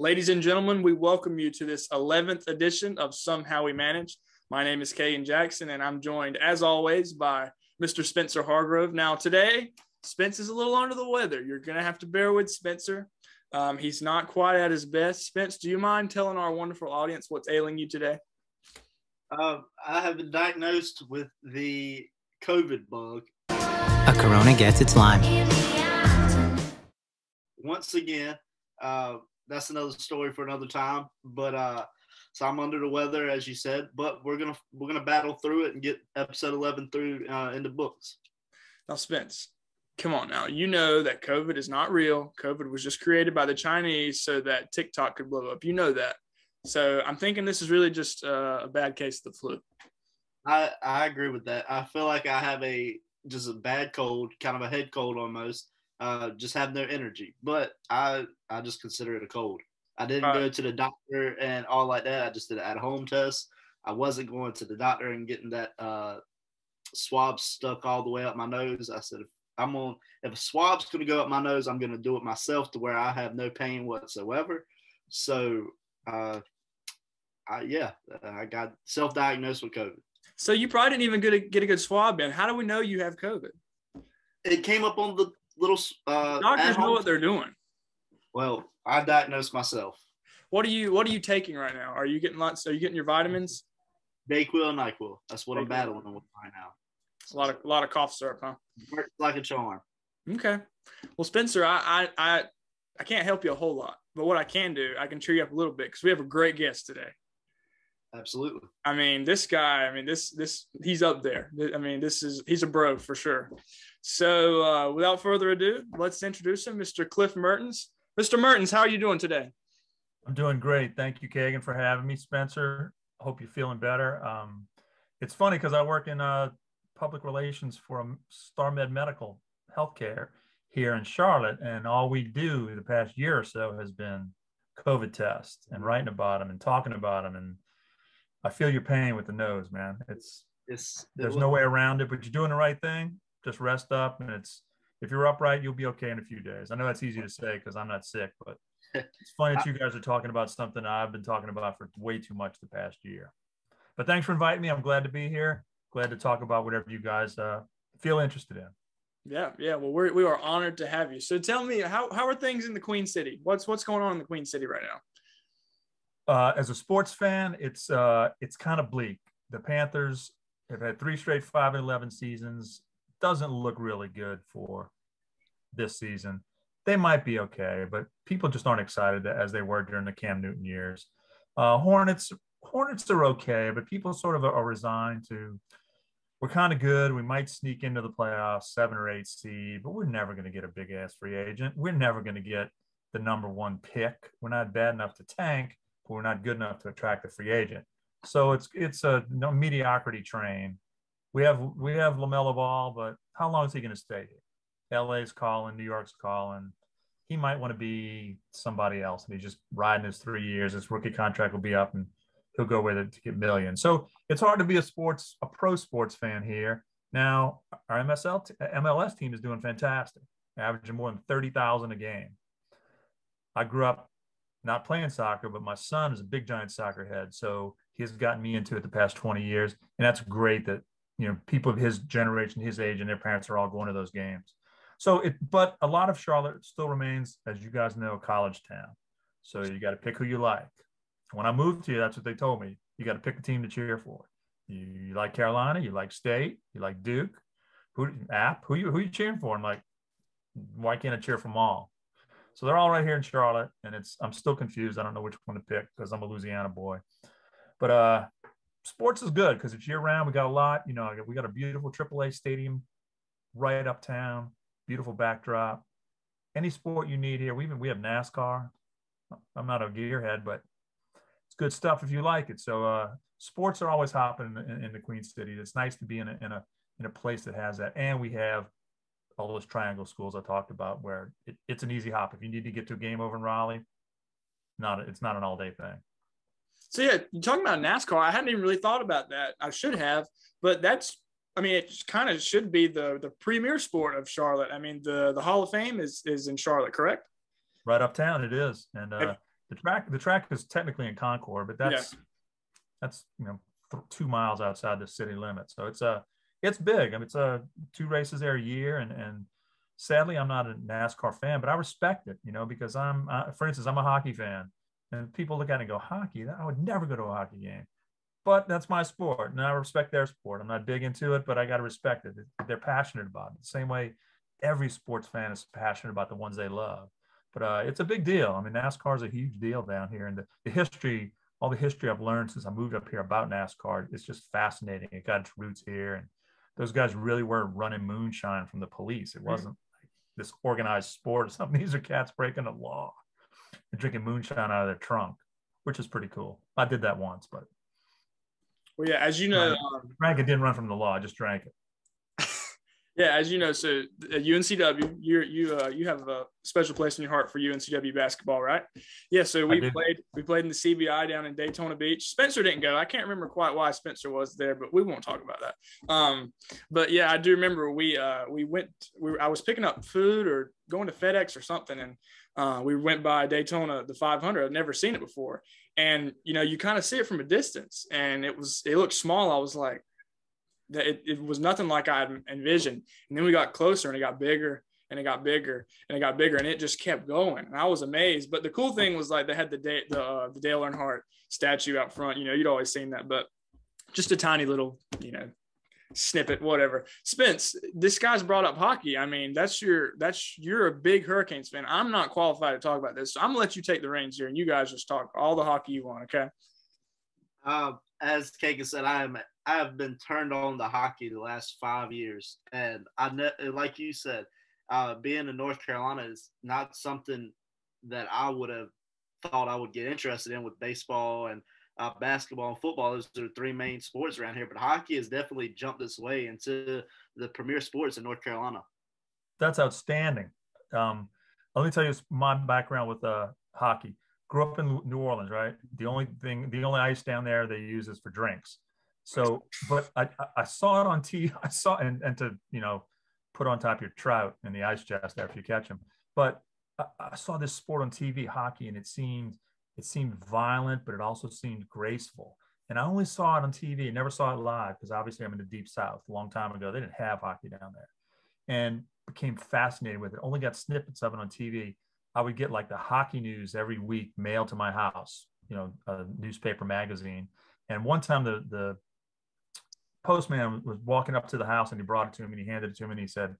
Ladies and gentlemen, we welcome you to this 11th edition of Somehow We Manage. My name is Caegan Jackson, and I'm joined, as always, by Mr. Spenser Hargrove. Now, today, Spence is a little under the weather. You're going to have to bear with Spenser. He's not quite at his best. Spence, do you mind telling our wonderful audience what's ailing you today? I have been diagnosed with the COVID bug. A Corona gets its lime. Once again, that's another story for another time. But so I'm under the weather, as you said. But we're gonna battle through it and get episode 11 through in the books. Now, Spence, come on now. You know that COVID is not real. COVID was just created by the Chinese so that TikTok could blow up. You know that. So I'm thinking this is really just a bad case of the flu. I agree with that. I feel like I have just a bad cold, kind of a head cold almost. Just have no energy. But I just consider it a cold. I didn't go to the doctor and all like that. I just did an at-home test. I wasn't going to the doctor and getting that swab stuck all the way up my nose. I said, if a swab's going to go up my nose, I'm going to do it myself to where I have no pain whatsoever. So, I got self-diagnosed with COVID. So you probably didn't even get a good swab in. How do we know you have COVID? It came up on the little doctors know what they're doing. Well, I diagnosed myself. What are you taking right now? Are you getting your vitamins? Dayquil and NyQuil. That's what I'm battling with right now. A lot of cough syrup, huh? Works like a charm. Okay. Well, Spenser, I can't help you a whole lot, but what I can do, I can cheer you up a little bit because we have a great guest today. Absolutely. I mean, this guy, he's up there. He's a bro for sure. So without further ado, let's introduce him, Mr. Cliff Mehrtens. Mr. Mehrtens, how are you doing today? I'm doing great. Thank you, Caegan, for having me. Spenser, hope you're feeling better. It's funny because I work in public relations for StarMed Medical Healthcare here in Charlotte, and all we do the past year or so has been COVID tests and writing about them and talking about them. And I feel your pain with the nose, man. There's no way around it, but you're doing the right thing. Just rest up, and if you're upright, you'll be okay in a few days. I know that's easy to say because I'm not sick, but it's funny that you guys are talking about something I've been talking about for way too much the past year. But thanks for inviting me. I'm glad to be here. Glad to talk about whatever you guys feel interested in. Yeah. Well, we are honored to have you. So tell me, how are things in the Queen City? What's going on in the Queen City right now? As a sports fan, it's kind of bleak. The Panthers have had 3 straight 5-11 seasons. Doesn't look really good for this season. They might be okay, but people just aren't excited as they were during the Cam Newton years. Hornets are okay, but people sort of are resigned to, we're kind of good. We might sneak into the playoffs, 7 or 8 seed, but we're never going to get a big ass free agent. We're never going to get the number 1 pick. We're not bad enough to tank, but we're not good enough to attract a free agent. So it's a mediocrity train. We have LaMelo Ball, but how long is he going to stay here? LA's calling, New York's calling. He might want to be somebody else, and he's just riding his 3 years. His rookie contract will be up, and he'll go with it to get millions. So it's hard to be a pro sports fan here. Now, our MLS team is doing fantastic, averaging more than 30,000 a game. I grew up not playing soccer, but my son is a big giant soccer head, so he has gotten me into it the past 20 years, and that's great that people of his generation, his age, and their parents are all going to those games. But a lot of Charlotte still remains, as you guys know, a college town. So you got to pick who you like. When I moved here, that's what they told me. You got to pick a team to cheer for. You like Carolina, you like State, you like Duke. Who you cheering for? I'm like, why can't I cheer for them all? So they're all right here in Charlotte, and I'm still confused. I don't know which one to pick because I'm a Louisiana boy. But sports is good because it's year round. We got a lot. We got a beautiful AAA stadium right uptown. Beautiful backdrop. Any sport you need here. We have NASCAR. I'm not a gearhead, but it's good stuff if you like it. So sports are always hopping in the Queen City. It's nice to be in a place that has that. And we have all those triangle schools I talked about where it's an easy hop. If you need to get to a game over in Raleigh, it's not an all-day thing. So yeah, you're talking about NASCAR. I hadn't even really thought about that. I should have, but it kind of should be the premier sport of Charlotte. The Hall of Fame is in Charlotte, correct? Right uptown, it is. And The track is technically in Concord, but that's 2 miles outside the city limit. So it's big. I mean, it's 2 races there a year, and sadly, I'm not a NASCAR fan, but I respect it, because for instance, I'm a hockey fan, and people look at it and go, hockey? I would never go to a hockey game. But that's my sport, and I respect their sport. I'm not big into it, but I got to respect it. They're passionate about it. The same way every sports fan is passionate about the ones they love. But it's a big deal. I mean, NASCAR is a huge deal down here. And the history, all the history I've learned since I moved up here about NASCAR, it's just fascinating. It got its roots here. And those guys really were running moonshine from the police. It wasn't like this organized sport or something. These are cats breaking the law and drinking moonshine out of their trunk, which is pretty cool. I did that once, but. Well, yeah, as you know, drank it, didn't run from the law. I just drank it. Yeah, as you know, so at UNCW, you have a special place in your heart for UNCW basketball, right? Yeah, so we played in the CBI down in Daytona Beach. Spencer didn't go. I can't remember quite why Spencer was there, but we won't talk about that. But yeah, I do remember I was picking up food or going to FedEx or something, and we went by Daytona, the 500. I'd never seen it before, and you kind of see it from a distance, and it looked small. I was like, it was nothing like I had envisioned. And then we got closer, and it got bigger, and it got bigger, and it got bigger, and it just kept going. And I was amazed. But the cool thing was, like, they had the Dale Earnhardt statue out front. You''d always seen that, but just a tiny little, snippet, whatever. Spence, this guy's brought up hockey. I mean, you're a big Hurricanes fan. I'm not qualified to talk about this, so I'm gonna let you take the reins here, and you guys just talk all the hockey you want, okay? As Caegan said, I have been turned on to hockey the last 5 years, and like you said, being in North Carolina is not something that I would have thought I would get interested in with baseball and basketball and football. Those are the 3 main sports around here, but hockey has definitely jumped its way into the premier sports in North Carolina. That's outstanding. Let me tell you my background with hockey. Grew up in New Orleans, right? The only ice down there they use is for drinks. So, but I saw it on TV. I saw and to put on top of your trout in the ice chest after you catch them. But I saw this sport on TV, hockey, and it seemed violent, but it also seemed graceful. And I only saw it on TV, never saw it live, because obviously I'm in the deep South. A long time ago, they didn't have hockey down there, and became fascinated with it. Only got snippets of it on TV. I would get like the hockey news every week mailed to my house, a newspaper magazine. And one time the postman was walking up to the house, and he brought it to him, and he handed it to him, and he said,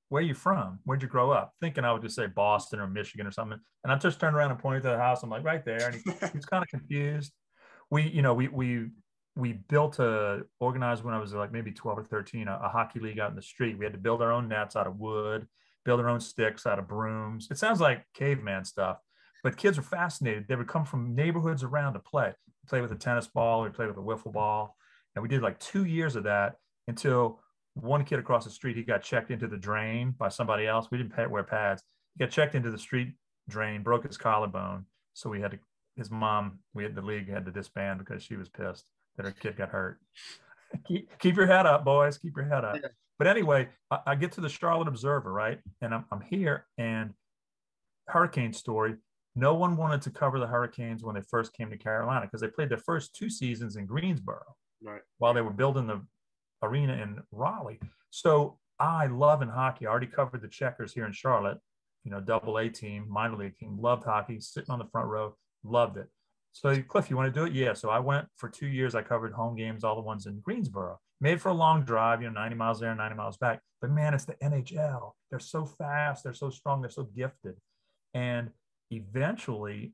"Where are you from? Where'd you grow up?" Thinking I would just say Boston or Michigan or something. And I just turned around and pointed to the house. I'm like, right there. And he was kind of confused. We built organized when I was like maybe 12 or 13, a hockey league out in the street. We had to build our own nets out of wood, build our own sticks out of brooms. It sounds like caveman stuff, but kids were fascinated. They would come from neighborhoods around to play with a tennis ball, or play with a wiffle ball. And we did like 2 years of that until one kid across the street, he got checked into the drain by somebody else. We didn't wear pads. He got checked into the street drain, broke his collarbone. So the league had to disband because she was pissed that her kid got hurt. Keep your head up, boys. Keep your head up. Yeah. But anyway, I get to the Charlotte Observer, right? And I'm here, and Hurricane story. No one wanted to cover the Hurricanes when they first came to Carolina, because they played their first 2 seasons in Greensboro, right, while they were building the arena in Raleigh. So I love in hockey. I already covered the Checkers here in Charlotte, AA team, minor league team, loved hockey, sitting on the front row, loved it. So Cliff, you want to do it? Yeah. So I went for 2 years. I covered home games, all the ones in Greensboro. Made for a long drive, 90 miles there, 90 miles back. But man, it's the NHL. They're so fast. They're so strong. They're so gifted. And eventually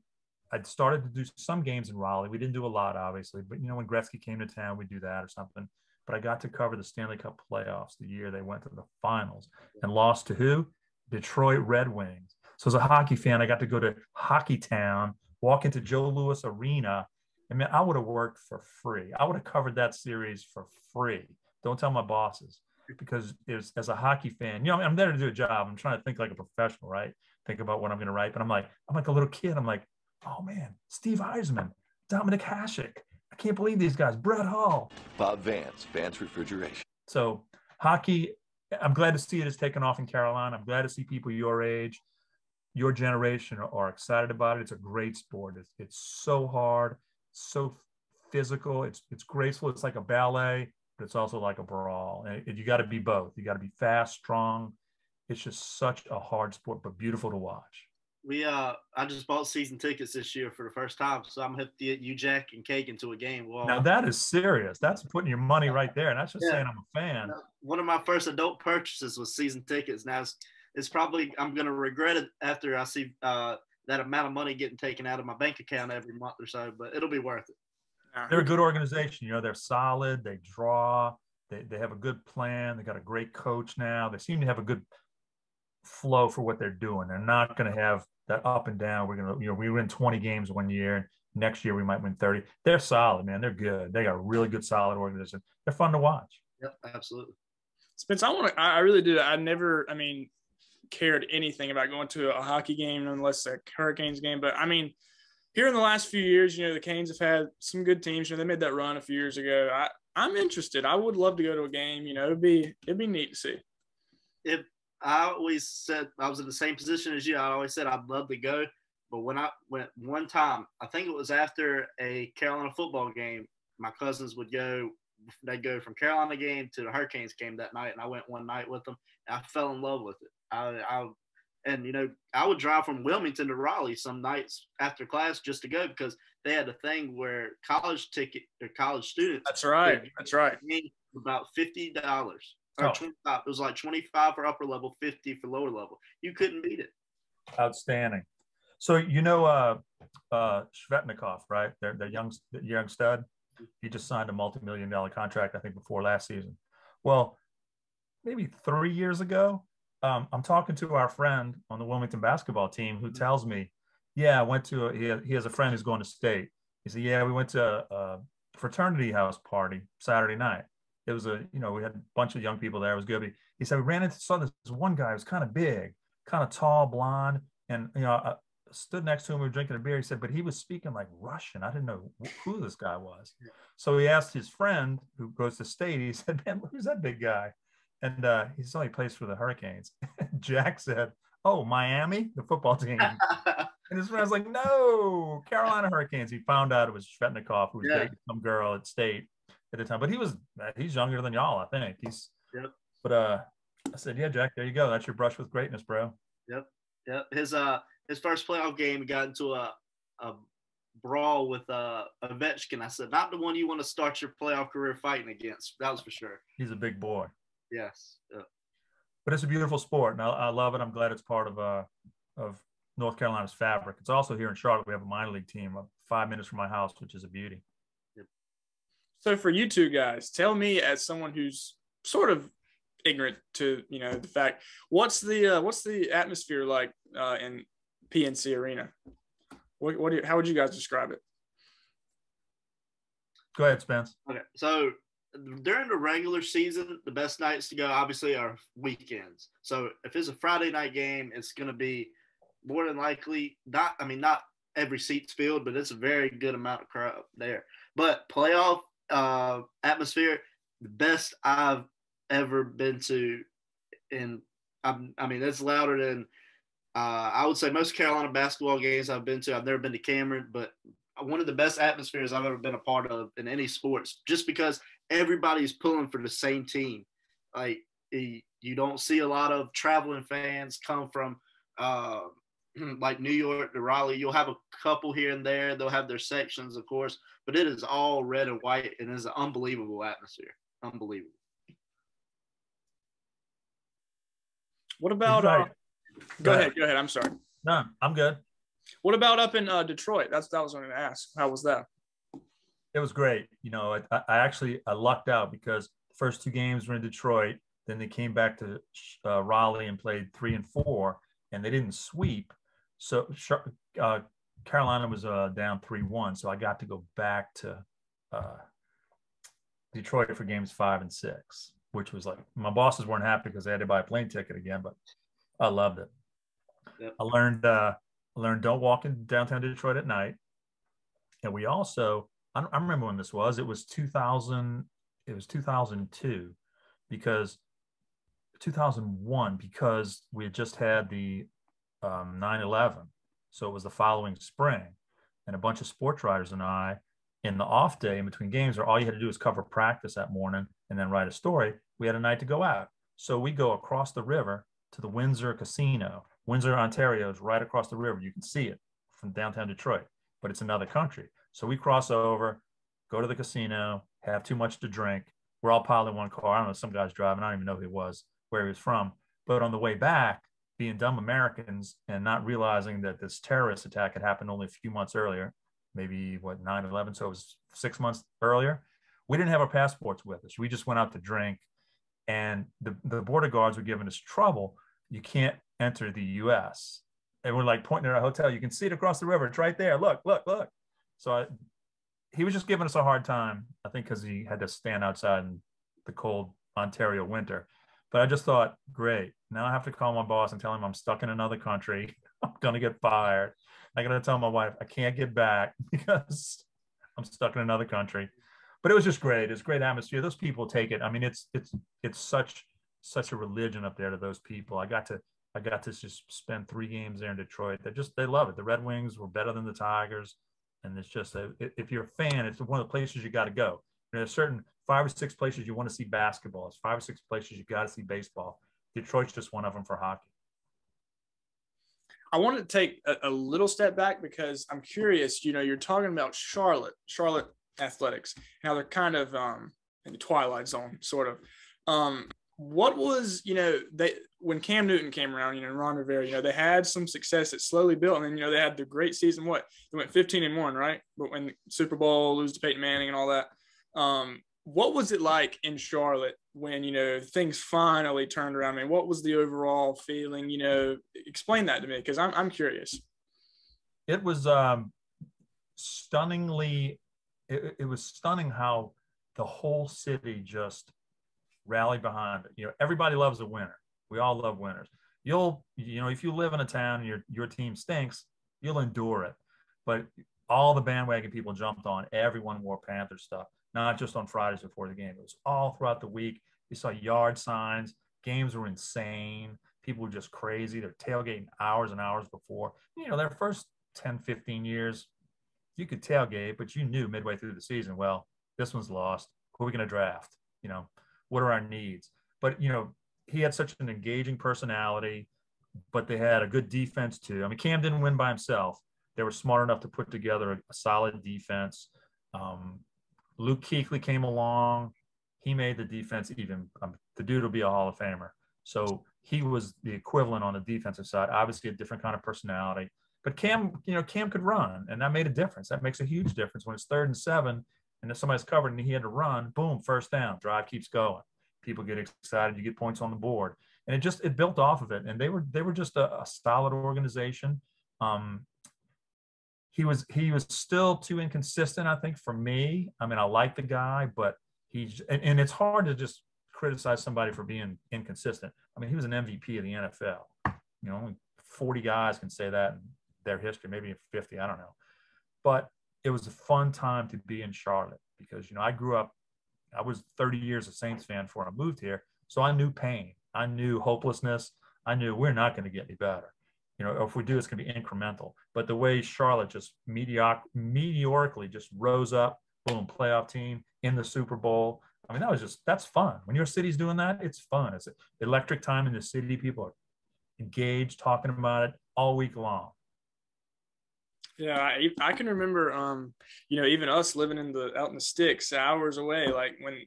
I'd started to do some games in Raleigh. We didn't do a lot, obviously, but when Gretzky came to town, we'd do that or something. But I got to cover the Stanley Cup playoffs the year they went to the finals and lost to who? Detroit Red Wings. So as a hockey fan, I got to go to Hockey Town, walk into Joe Louis Arena. I mean, I would have worked for free. I would have covered that series for free. Don't tell my bosses, because as a hockey fan, I'm there to do a job. I'm trying to think like a professional, right? Think about what I'm going to write. But I'm like a little kid. I'm like, oh man, Steve Eisman, Dominic Hasek. I can't believe these guys. Brett Hull. Bob Vance Refrigeration. So hockey, I'm glad to see it has taken off in Carolina. I'm glad to see people your age your generation are excited about it. It's a great sport. It's so hard, so physical. It's graceful. It's like a ballet, but it's also like a brawl. And you got to be both. You got to be fast, strong. It's just such a hard sport, but beautiful to watch. I just bought season tickets this year for the first time, so I'm gonna have to get you, Jack, and Caegan to a game. Well, now that is serious. That's putting your money right there. And that's just yeah. saying I'm a fan. One of my first adult purchases was season tickets. Now it's probably, I'm gonna regret it after I see that amount of money getting taken out of my bank account every month or so, but it'll be worth it. They're a good organization. You know, they're solid. They draw. They have a good plan. They got a great coach now. They seem to have a good flow for what they're doing. They're not going to have that up and down. We're going to, we win 20 games one year, and next year we might win 30. They're solid, man. They're good. They got a really good, solid organization. They're fun to watch. Yep, absolutely. Spence, I really do. I never, cared anything about going to a hockey game unless a Hurricanes game. But here in the last few years, the Canes have had some good teams. They made that run a few years ago. I'm interested. I would love to go to a game. It'd be neat to see. I always said, I was in the same position as you. I always said I'd love to go. But when I went one time, I think it was after a Carolina football game, my cousins would go. They'd go from Carolina game to the Hurricanes game that night, and I went one night with them. And I fell in love with it. I would drive from Wilmington to Raleigh some nights after class just to go, because they had a thing where college students. That's right. About $50 or $25. It was like $25 for upper level, $50 for lower level. You couldn't beat it. Outstanding. So Shvetnikov, right? The young stud. He just signed a multi-million-dollar contract, I think, before last season. Well, maybe 3 years ago, I'm talking to our friend on the Wilmington basketball team who tells me, yeah, I went to he has a friend who's going to state. He said, yeah, we went to a fraternity house party Saturday night. It was we had a bunch of young people there. It was good. He said, we saw this one guy who was kind of big, kind of tall, blonde. And, I stood next to him. We were drinking a beer. He said, but he was speaking like Russian. I didn't know who this guy was. So he asked his friend who goes to state. He said, man, who's that big guy? And he saw he plays for the Hurricanes. Jack said, oh, Miami, the football team. And his friend was like, no, Carolina Hurricanes. He found out it was Shvetnikov, who was dating some girl at state at the time. But he's younger than y'all, I think. But I said, yeah, Jack, there you go. That's your brush with greatness, bro. Yep. His first playoff game, he got into a brawl with Ovechkin. I said, not the one you want to start your playoff career fighting against. That was for sure. He's a big boy. Yes. Yeah. But it's a beautiful sport, and I love it. I'm glad it's part of North Carolina's fabric. It's also here in Charlotte. We have a minor league team 5 minutes from my house, which is a beauty. Yep. So for you two guys, tell me, as someone who's sort of ignorant to the fact, what's the atmosphere like in PNC Arena? How would you guys describe it? Go ahead, Spence. Okay, so during the regular season, the best nights to go obviously are weekends. So if it's a Friday night game, it's going to be more than likely not every seat's filled, but it's a very good amount of crowd there. But playoff atmosphere, the best I've ever been to, and it's louder than I would say most Carolina basketball games I've been to. I've never been to Cameron, but one of the best atmospheres I've ever been a part of in any sports, just because everybody's pulling for the same team. Like, you don't see a lot of traveling fans come from like New York to Raleigh. You'll have a couple here and there. They'll have their sections, of course, but it is all red and white, and it's an unbelievable atmosphere. Unbelievable. What about Go ahead. I'm sorry. No, I'm good. What about up in Detroit? That was what I was going to ask. How was that? It was great. I lucked out because the first two games were in Detroit. Then they came back to Raleigh and played 3 and 4, and they didn't sweep. So Carolina was down 3-1. So I got to go back to Detroit for games 5 and 6, which was like, my bosses weren't happy because they had to buy a plane ticket again, but I loved it. Yep. I learned don't walk in downtown Detroit at night. And we also, I remember when this was, it was 2000, it was 2002, because 2001, because we had just had the 9/11. So it was the following spring, and a bunch of sports writers and I, in the off day in between games, where all you had to do was cover practice that morning and then write a story, we had a night to go out. So we go across the river to the Windsor Casino. Windsor, Ontario is right across the river. You can see it from downtown Detroit, but it's another country. So we cross over, go to the casino, have too much to drink. We're all piled in one car. I don't know, some guy's driving. I don't even know who he was, where he was from. But on the way back, being dumb Americans and not realizing that this terrorist attack had happened only a few months earlier, maybe 9/11, so it was 6 months earlier. We didn't have our passports with us. We just went out to drink, and the border guards were giving us trouble. You can't enter the U.S. And we're like pointing at our hotel. You can see it across the river. It's right there. Look. So he was just giving us a hard time, I think, because he had to stand outside in the cold Ontario winter. But I just thought, great. Now I have to call my boss and tell him I'm stuck in another country. I'm going to get fired. I got to tell my wife I can't get back because I'm stuck in another country. But it was just great. It's great atmosphere. Those people take it. I mean, it's such a religion up there to those people. I got to just spend 3 games there in Detroit. They love it. The Red Wings were better than the Tigers. And it's just, if you're a fan, it's one of the places you got to go. There's certain 5 or 6 places you want to see basketball. It's 5 or 6 places you got to see baseball. Detroit's just one of them for hockey. I want to take a little step back because I'm curious, you're talking about Charlotte athletics. Now they're kind of in the twilight zone, sort of. What was, when Cam Newton came around, and Ron Rivera, they had some success. It slowly built. And then, they had the great season. They went 15-1, right? But when the Super Bowl, lose to Peyton Manning and all that. What was it like in Charlotte when, things finally turned around? I mean, what was the overall feeling? Explain that to me because I'm curious. It was stunningly, it was stunning how the whole city just rallied behind it. Everybody loves a winner. We all love winners. If you live in a town and your team stinks, you'll endure it. But all the bandwagon people jumped on. Everyone wore Panther stuff, not just on Fridays before the game. It was all throughout the week. You saw yard signs. Games were insane. People were just crazy. They're tailgating hours and hours before. Their first 10, 15 years, you could tailgate, but you knew midway through the season, well, this one's lost. Who are we going to draft? What are our needs? But, he had such an engaging personality, but they had a good defense too. I mean, Cam didn't win by himself. They were smart enough to put together a solid defense. Luke Kuechly came along. He made the defense even. The dude will be a Hall of Famer. So he was the equivalent on the defensive side. Obviously, a different kind of personality. But Cam could run, and that made a difference. That makes a huge difference when it's 3rd and 7, and if somebody's covered and he had to run. Boom, first down. Drive keeps going. People get excited. You get points on the board, and it built off of it. And they were just a solid organization. He was still too inconsistent, I think, for me. I mean, I like the guy, but and it's hard to just criticize somebody for being inconsistent. I mean, he was an MVP of the NFL. Only 40 guys can say that in their history, maybe 50, I don't know. But it was a fun time to be in Charlotte because, I grew up, I was 30 years a Saints fan before I moved here. So I knew pain. I knew hopelessness. I knew we're not going to get any better. If we do, it's going to be incremental. But the way Charlotte just meteorically just rose up, boom, playoff team in the Super Bowl. I mean, that's fun. When your city's doing that, it's fun. It's electric time in the city. People are engaged, talking about it all week long. Yeah, I can remember, even us living out in the sticks, hours away, like when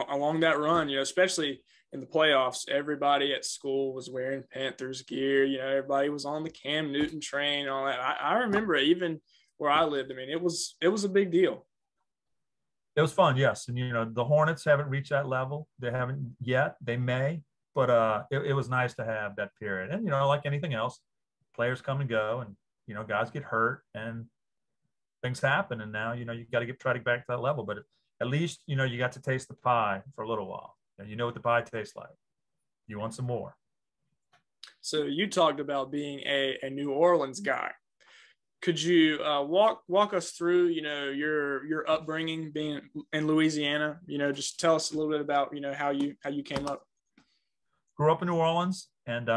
along that run, especially in the playoffs, everybody at school was wearing Panthers gear. Everybody was on the Cam Newton train and all that. I remember it, even where I lived. I mean, it was a big deal. It was fun, yes. And, the Hornets haven't reached that level. They haven't yet. They may. But it was nice to have that period. And, like anything else, players come and go and, guys get hurt and things happen. And now, you got to try to get back to that level. But at least, you got to taste the pie for a little while. And you know what the pie tastes like. You want some more. So you talked about being a New Orleans guy. Could you walk us through, your upbringing being in Louisiana? Just tell us a little bit about, how you came up. Grew up in New Orleans, and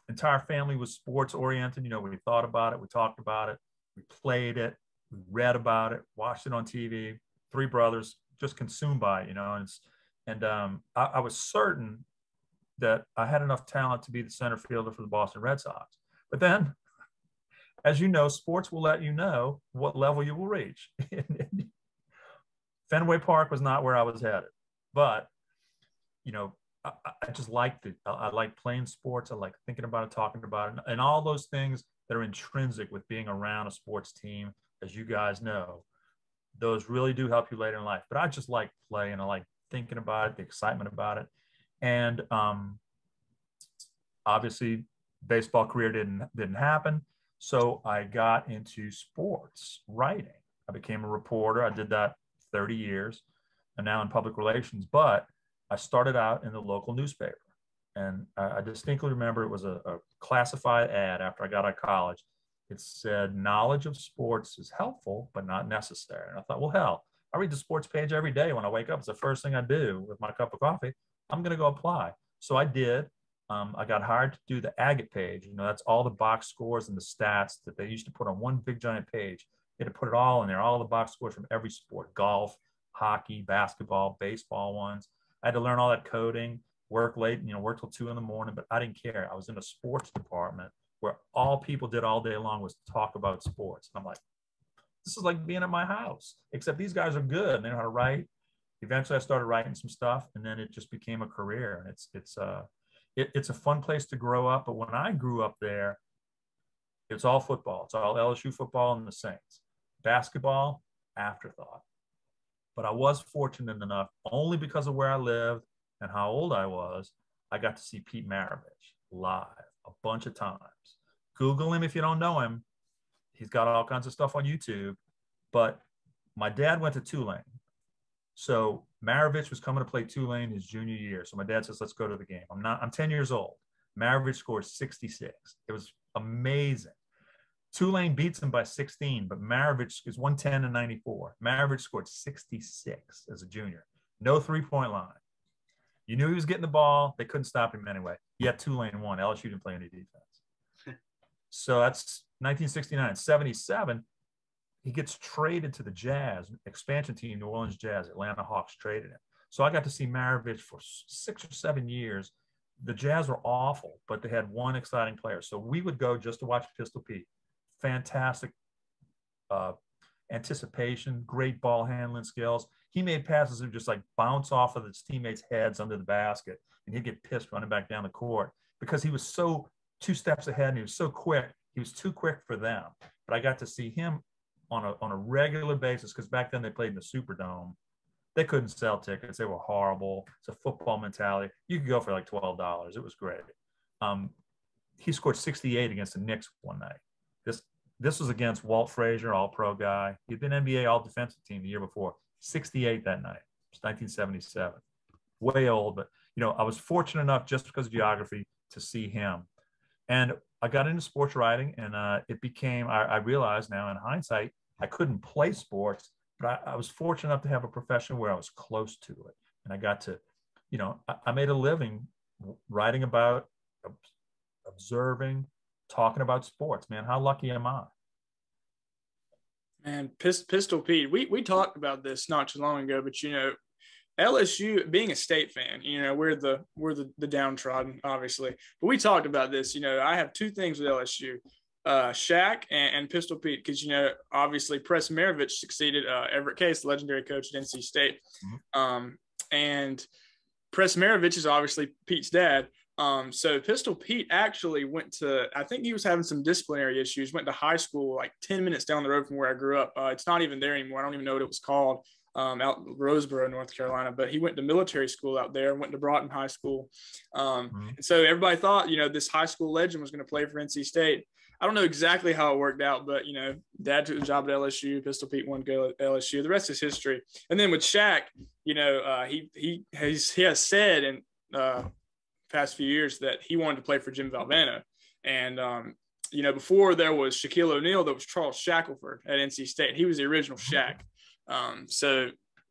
entire family was sports oriented. You know, we thought about it, we talked about it, we played it, we read about it, watched it on TV. 3 brothers, just consumed by it, you know. I was certain that I had enough talent to be the center fielder for the Boston Red Sox. But then, as you know, sports will let you know what level you will reach. Fenway Park was not where I was headed, but you know, I just liked it. I like playing sports. I like thinking about it, talking about it, and all those things that are intrinsic with being around a sports team, as you guys know, those really do help you later in life. But I just like playing. I like thinking about it, the excitement about it. And obviously, baseball career didn't happen. So I got into sports writing. I became a reporter. I did that 30 years, and now in public relations. But I started out in the local newspaper. And I distinctly remember it was a classified ad after I got out of college. It said, knowledge of sports is helpful, but not necessary. And I thought, well, hell, I read the sports page every day when I wake up. It's the first thing I do with my cup of coffee. I'm going to go apply. So I did. I got hired to do the agate page. You know, that's all the box scores and the stats that they used to put on one big giant page. They had to put it all in there, all the box scores from every sport, golf, hockey, basketball, baseball ones. I had to learn all that coding, work late, you know, work till 2 a.m, but I didn't care. I was in a sports department where all people did all day long was talk about sports. And I'm like, this is like being at my house, except these guys are good. They know how to write. Eventually I started writing some stuff, and then it just became a career. And it's a fun place to grow up. But when I grew up there, it's all football. It's all LSU football and the Saints. Basketball, afterthought. But I was fortunate enough, only because of where I lived and how old I was, I got to see Pete Maravich live a bunch of times. Google him if you don't know him. He's got all kinds of stuff on YouTube. But my dad went to Tulane. So Maravich was coming to play Tulane his junior year. So my dad says, let's go to the game. I'm 10 years old. Maravich scored 66. It was amazing. Tulane beats him by 16, but Maravich is 110 and 94. Maravich scored 66 as a junior. No three-point line. You knew he was getting the ball. They couldn't stop him anyway. Yet Tulane won. LSU didn't play any defense. So that's 1969. 77, he gets traded to the Jazz, expansion team, New Orleans Jazz. Atlanta Hawks traded him. So I got to see Maravich for 6 or 7 years. The Jazz were awful, but they had one exciting player. So we would go just to watch Pistol Pete. Fantastic anticipation, great ball handling skills. He made passes that would just like bounce off of his teammates' heads under the basket, and he'd get pissed running back down the court because he was so 2 steps ahead and he was so quick. He was too quick for them. But I got to see him on a regular basis because back then they played in the Superdome. They couldn't sell tickets. They were horrible. It's a football mentality. You could go for like $12. It was great. He scored 68 against the Knicks one night. This was against Walt Frazier, all-pro guy. He'd been NBA all-defensive team the year before. 68 that night. It was 1977. Way old, but you know, I was fortunate enough just because of geography to see him. And I got into sports writing, and it became, I realized now in hindsight, I couldn't play sports, but I was fortunate enough to have a profession where I was close to it. And I got to, you know, I made a living writing about, observing, talking about sports, man. How lucky am I? Man, Pistol Pete, we talked about this not too long ago, but, you know, LSU, being a state fan, you know, we're the downtrodden, obviously. But we talked about this. You know, I have 2 things with LSU, Shaq and Pistol Pete, because, you know, obviously Press Maravich succeeded Everett Case, the legendary coach at NC State. Mm-hmm. And Press Maravich is obviously Pete's dad. So Pistol Pete actually went to, I think he was having some disciplinary issues, went to high school like 10 minutes down the road from where I grew up. It's not even there anymore. I don't even know what it was called. Out in Roseboro, North Carolina, but he went to military school out there, went to Broughton High School. And so everybody thought, you know, this high school legend was going to play for NC State. I don't know exactly how it worked out, but, you know, dad took the job at LSU, Pistol Pete wanted to go to LSU. The rest is history. And then with Shaq, you know, he has said in past few years that he wanted to play for Jim Valvano. And, you know, before there was Shaquille O'Neal, there was Charles Shackelford at NC State. He was the original Shaq. So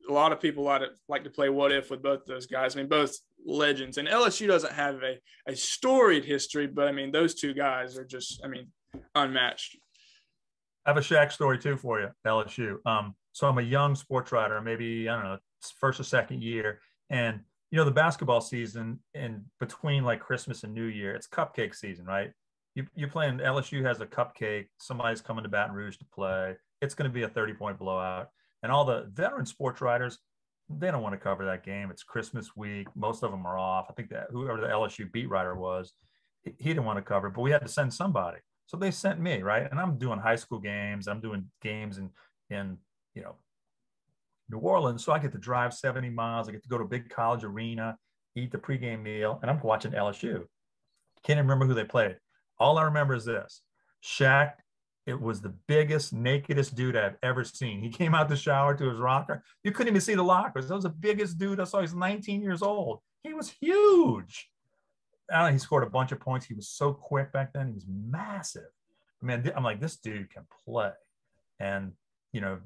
a lot of people like to play what if with both those guys. I mean, both legends. And LSU doesn't have a storied history, but I mean, those two guys are just, I mean, unmatched. I have a Shaq story too for you, LSU. So I'm a young sports writer, maybe, I don't know, first or second year. And, you know, the basketball season in between like Christmas and New Year, it's cupcake season, right? You're playing, LSU has a cupcake. Somebody's coming to Baton Rouge to play. It's going to be a 30-point blowout. And all the veteran sports writers, they don't want to cover that game. It's Christmas week. Most of them are off. I think that whoever the LSU beat writer was, he didn't want to cover it, but we had to send somebody. So they sent me, right? And I'm doing high school games. I'm doing games in you know, New Orleans. So I get to drive 70 miles. I get to go to a big college arena, eat the pregame meal, and I'm watching LSU. Can't even remember who they played. All I remember is this. Shaq, it was the biggest, nakedest dude I've ever seen. He came out the shower to his rocker. You couldn't even see the lockers. That was the biggest dude I saw. He's 19 years old. He was huge. He scored a bunch of points. He was so quick back then. He was massive. I mean, I'm like, this dude can play. And, you know,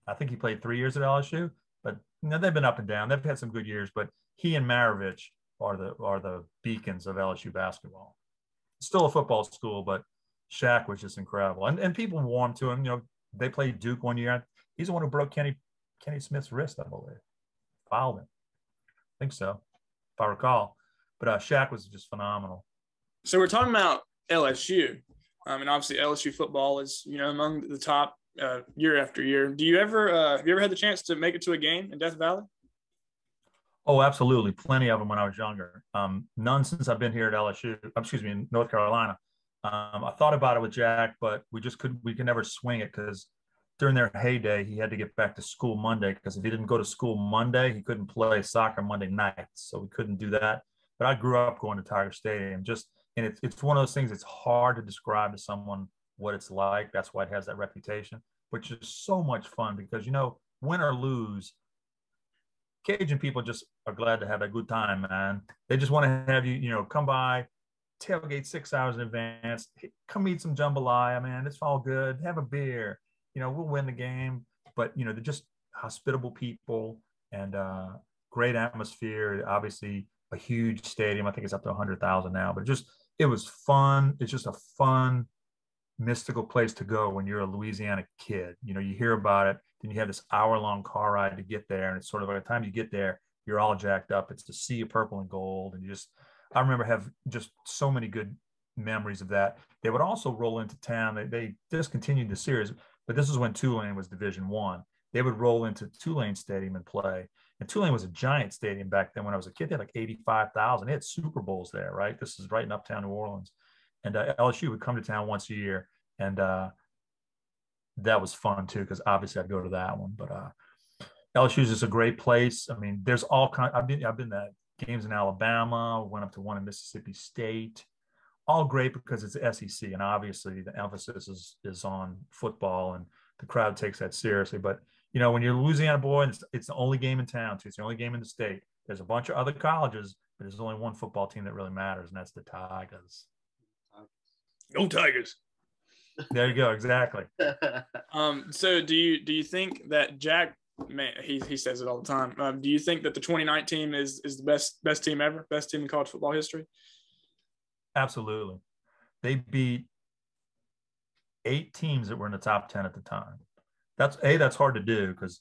I think he played 3 years at LSU, but you know, they've been up and down. They've had some good years, but he and Maravich are the beacons of LSU basketball. Still a football school, but Shaq was just incredible. And people warmed to him. You know, they played Duke one year. He's the one who broke Kenny Smith's wrist, I believe. Fouled him. I think so, if I recall. But Shaq was just phenomenal. So we're talking about LSU. And obviously LSU football is, you know, among the top year after year. Do you ever have you ever had the chance to make it to a game in Death Valley? Oh, absolutely. Plenty of them when I was younger. None since I've been here at LSU, excuse me, in North Carolina. I thought about it with Jack, but we could never swing it because during their heyday, he had to get back to school Monday because if he didn't go to school Monday, he couldn't play soccer Monday nights. So we couldn't do that. But I grew up going to Tiger Stadium and it's one of those things. It's hard to describe to someone what it's like. That's why it has that reputation, which is so much fun because, you know, win or lose, Cajun people just are glad to have a good time, man. They just want to have you, you know, come by, tailgate 6 hours in advance, come eat some jambalaya, man. It's all good. Have a beer. You know, we'll win the game. But, you know, they're just hospitable people and great atmosphere. Obviously, a huge stadium. I think it's up to 100,000 now. But it was fun. It's just a fun, mystical place to go when you're a Louisiana kid. You know, you hear about it, then you have this hour-long car ride to get there, and it's sort of by the time you get there, you're all jacked up. It's the sea of purple and gold, and I remember have just so many good memories of that. They would also roll into town. They discontinued the series, but this is when Tulane was Division I. They would roll into Tulane Stadium and play. And Tulane was a giant stadium back then when I was a kid. They had like 85,000. They had Super Bowls there, right? This is right in uptown New Orleans. And LSU would come to town once a year. And that was fun too, because obviously I'd go to that one. But LSU is just a great place. I mean, there's all kinds. I've been to games in Alabama, went up to one in Mississippi State. All great because it's SEC, and obviously the emphasis is on football, and the crowd takes that seriously. But you know, when you're a Louisiana boy, and it's the only game in town too. It's the only game in the state. There's a bunch of other colleges, but there's only one football team that really matters, and that's the Tigers. Go Tigers! There you go. Exactly. So do you think that Jack? Man, he says it all the time. Do you think that the 2019 is the best team ever, best team in college football history? Absolutely. They beat 8 teams that were in the top 10 at the time. That's hard to do because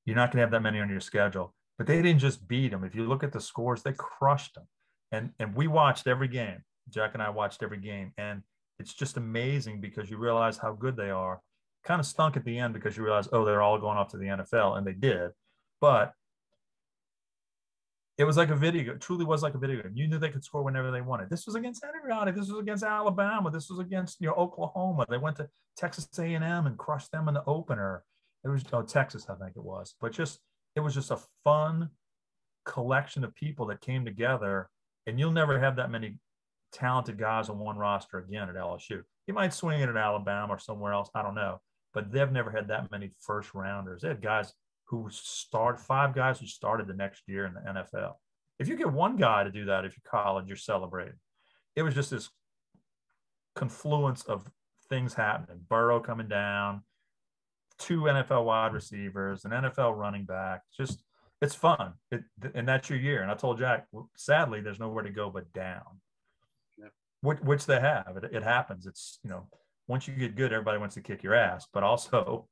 you're not going to have that many on your schedule. But they didn't just beat them. If you look at the scores, they crushed them. And we watched every game. Jack and I watched every game. And it's just amazing because you realize how good they are. Kind of stunk at the end because you realize, oh, they're all going off to the NFL, and they did. But it was like a video. It truly was like a video game. You knew they could score whenever they wanted. This was against anybody. This was against Alabama. This was against, you know, Oklahoma. They went to Texas A&M and crushed them in the opener. It was Texas, I think it was. But it was just a fun collection of people that came together. And you'll never have that many talented guys on one roster again at LSU. You might swing it at Alabama or somewhere else. I don't know. But they've never had that many first rounders. They had guys who 5 guys who started the next year in the NFL. If you get one guy to do that, if you're college, you're celebrating. It was just this confluence of things happening. Burrow coming down, 2 NFL wide receivers, an NFL running back. Just it's fun. And that's your year. And I told Jack, sadly, there's nowhere to go but down, which they have. It happens. It's, once you get good, everybody wants to kick your ass, but also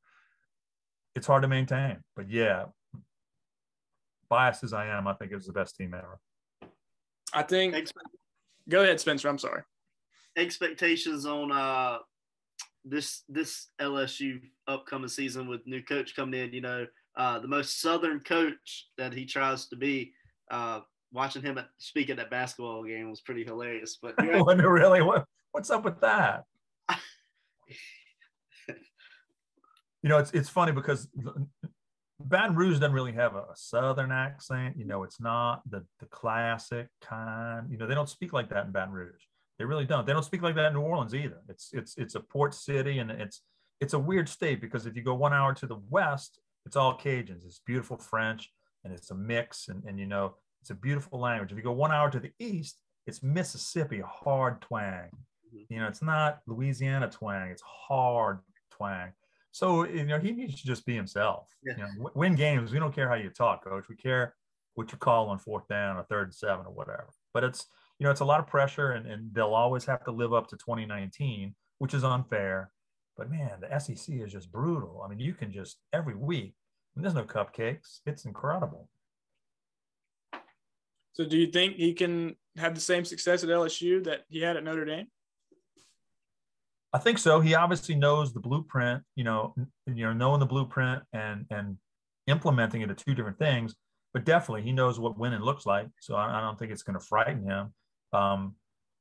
it's hard to maintain. But yeah, biased as I am, I think it was the best team ever. I think. Go ahead, Spencer. I'm sorry. Expectations on this LSU upcoming season with new coach coming in. The most Southern coach that he tries to be. Watching him speak at that basketball game was pretty hilarious. But really, what's up with that? It's funny because Baton Rouge doesn't really have a Southern accent. It's not the classic kind. They don't speak like that in Baton Rouge. They really don't. They don't speak like that in New Orleans either. It's a port city, and it's a weird state because if you go 1 hour to the west, it's all Cajuns. It's beautiful French, and it's a mix, and it's a beautiful language. If you go 1 hour to the east, it's Mississippi, hard twang. It's not Louisiana twang. It's hard twang. So, he needs to just be himself. Yeah. Win games. We don't care how you talk, coach. We care what you call on 4th down or 3rd and 7 or whatever. But it's a lot of pressure, and they'll always have to live up to 2019, which is unfair. But, man, the SEC is just brutal. I mean, you can just every week, there's no cupcakes. It's incredible. So do you think he can have the same success at LSU that he had at Notre Dame? I think so. He obviously knows the blueprint, knowing the blueprint and implementing it are 2 different things, but definitely he knows what winning looks like. So I don't think it's going to frighten him.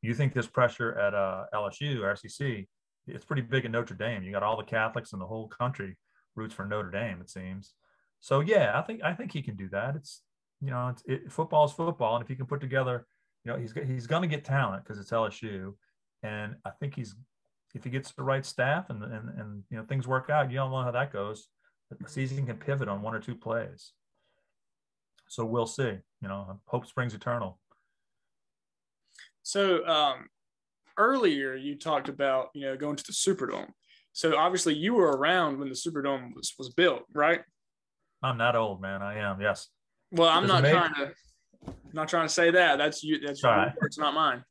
You think this pressure at LSU or SEC, it's pretty big at Notre Dame. You got all the Catholics in the whole country roots for Notre Dame, it seems. So yeah, I think he can do that. Football is football. And if he can put together, he's going to get talent because it's LSU. And I think if he gets the right staff and things work out, you don't know how that goes. The season can pivot on 1 or 2 plays. So we'll see. Hope springs eternal. So earlier you talked about going to the Superdome. So obviously you were around when the Superdome was built, right? I'm not old, man. I am. Yes. Well, I'm not trying to say that. That's you. That's your right. It's not mine.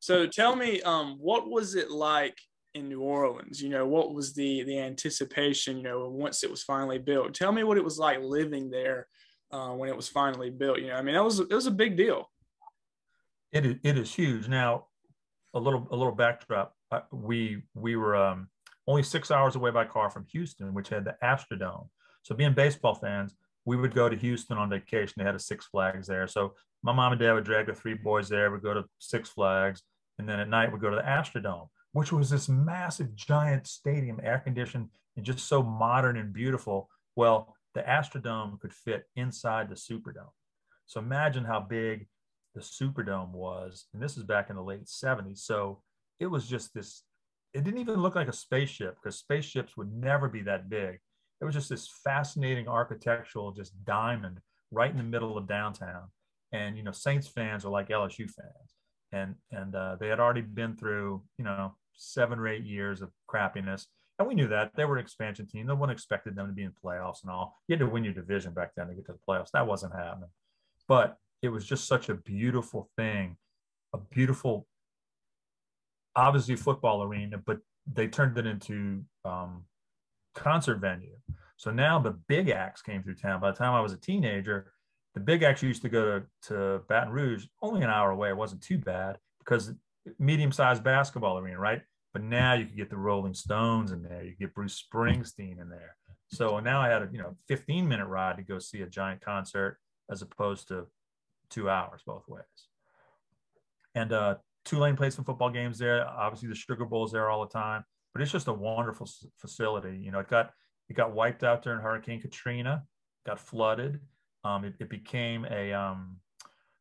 So tell me, what was it like in New Orleans? What was the anticipation, once it was finally built? Tell me what it was like living there when it was finally built. It was a big deal. It is huge. Now, a little backdrop. We were only 6 hours away by car from Houston, which had the Astrodome. So being baseball fans, we would go to Houston on vacation. They had a Six Flags there. So my mom and dad would drag the 3 boys there. We'd go to Six Flags. And then at night we'd go to the Astrodome, which was this massive, giant stadium, air-conditioned and just so modern and beautiful. Well, the Astrodome could fit inside the Superdome. So imagine how big the Superdome was. And this is back in the late 70s. So it was just this, it didn't even look like a spaceship because spaceships would never be that big. It was just this fascinating architectural just diamond right in the middle of downtown. And, Saints fans are like LSU fans. And they had already been through, 7 or 8 years of crappiness. And we knew that. They were an expansion team. No one expected them to be in playoffs and all. You had to win your division back then to get to the playoffs. That wasn't happening. But it was just such a beautiful thing, a beautiful, obviously football arena, but they turned it into concert venue. So now the big acts came through town. By the time I was a teenager, the big acts used to go to Baton Rouge, only an hour away. It wasn't too bad because medium-sized basketball arena, right? But now you could get the Rolling Stones in there. You get Bruce Springsteen in there. So now I had a 15-minute ride to go see a giant concert as opposed to 2 hours both ways. And Tulane played some football games there. Obviously, the Sugar Bowl's there all the time. But it's just a wonderful facility. It got wiped out during Hurricane Katrina, got flooded. It became a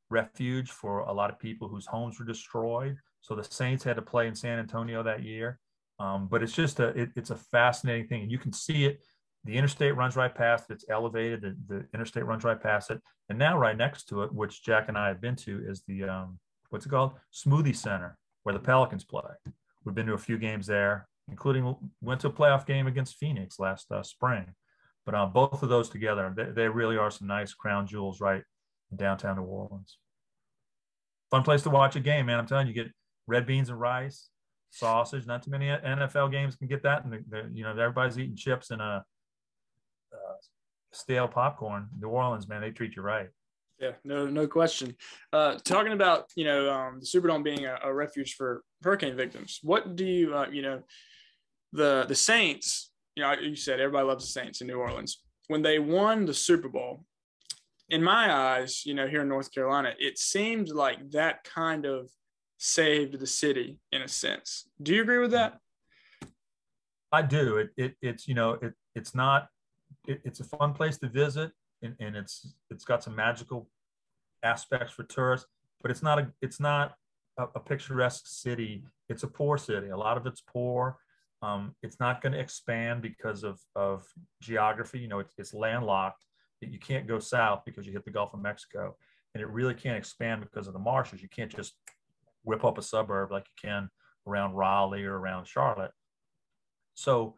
refuge for a lot of people whose homes were destroyed. So the Saints had to play in San Antonio that year. But it's just it's a fascinating thing. And you can see it. The interstate runs right past it. It's elevated. The interstate runs right past it. And now right next to it, which Jack and I have been to, is the, what's it called? Smoothie Center, where the Pelicans play. We've been to a few games there. including went to a playoff game against Phoenix last spring. But both of those together, they really are some nice crown jewels right in downtown New Orleans. Fun place to watch a game, man. I'm telling you, get red beans and rice, sausage. Not too many NFL games can get that, and everybody's eating chips and stale popcorn. New Orleans, man, they treat you right. Yeah, no question. Talking about the Superdome being a refuge for hurricane victims, what do you the Saints? You said everybody loves the Saints in New Orleans. When they won the Super Bowl, in my eyes, here in North Carolina, it seemed like that kind of saved the city in a sense. Do you agree with that? I do. It's a fun place to visit, and it's got some magical aspects for tourists, but it's not a picturesque city. It's a poor city. A lot of it's poor. It's not going to expand because of geography. It's landlocked. You can't go south because you hit the Gulf of Mexico, and it really can't expand because of the marshes. You can't just whip up a suburb like you can around Raleigh or around Charlotte. So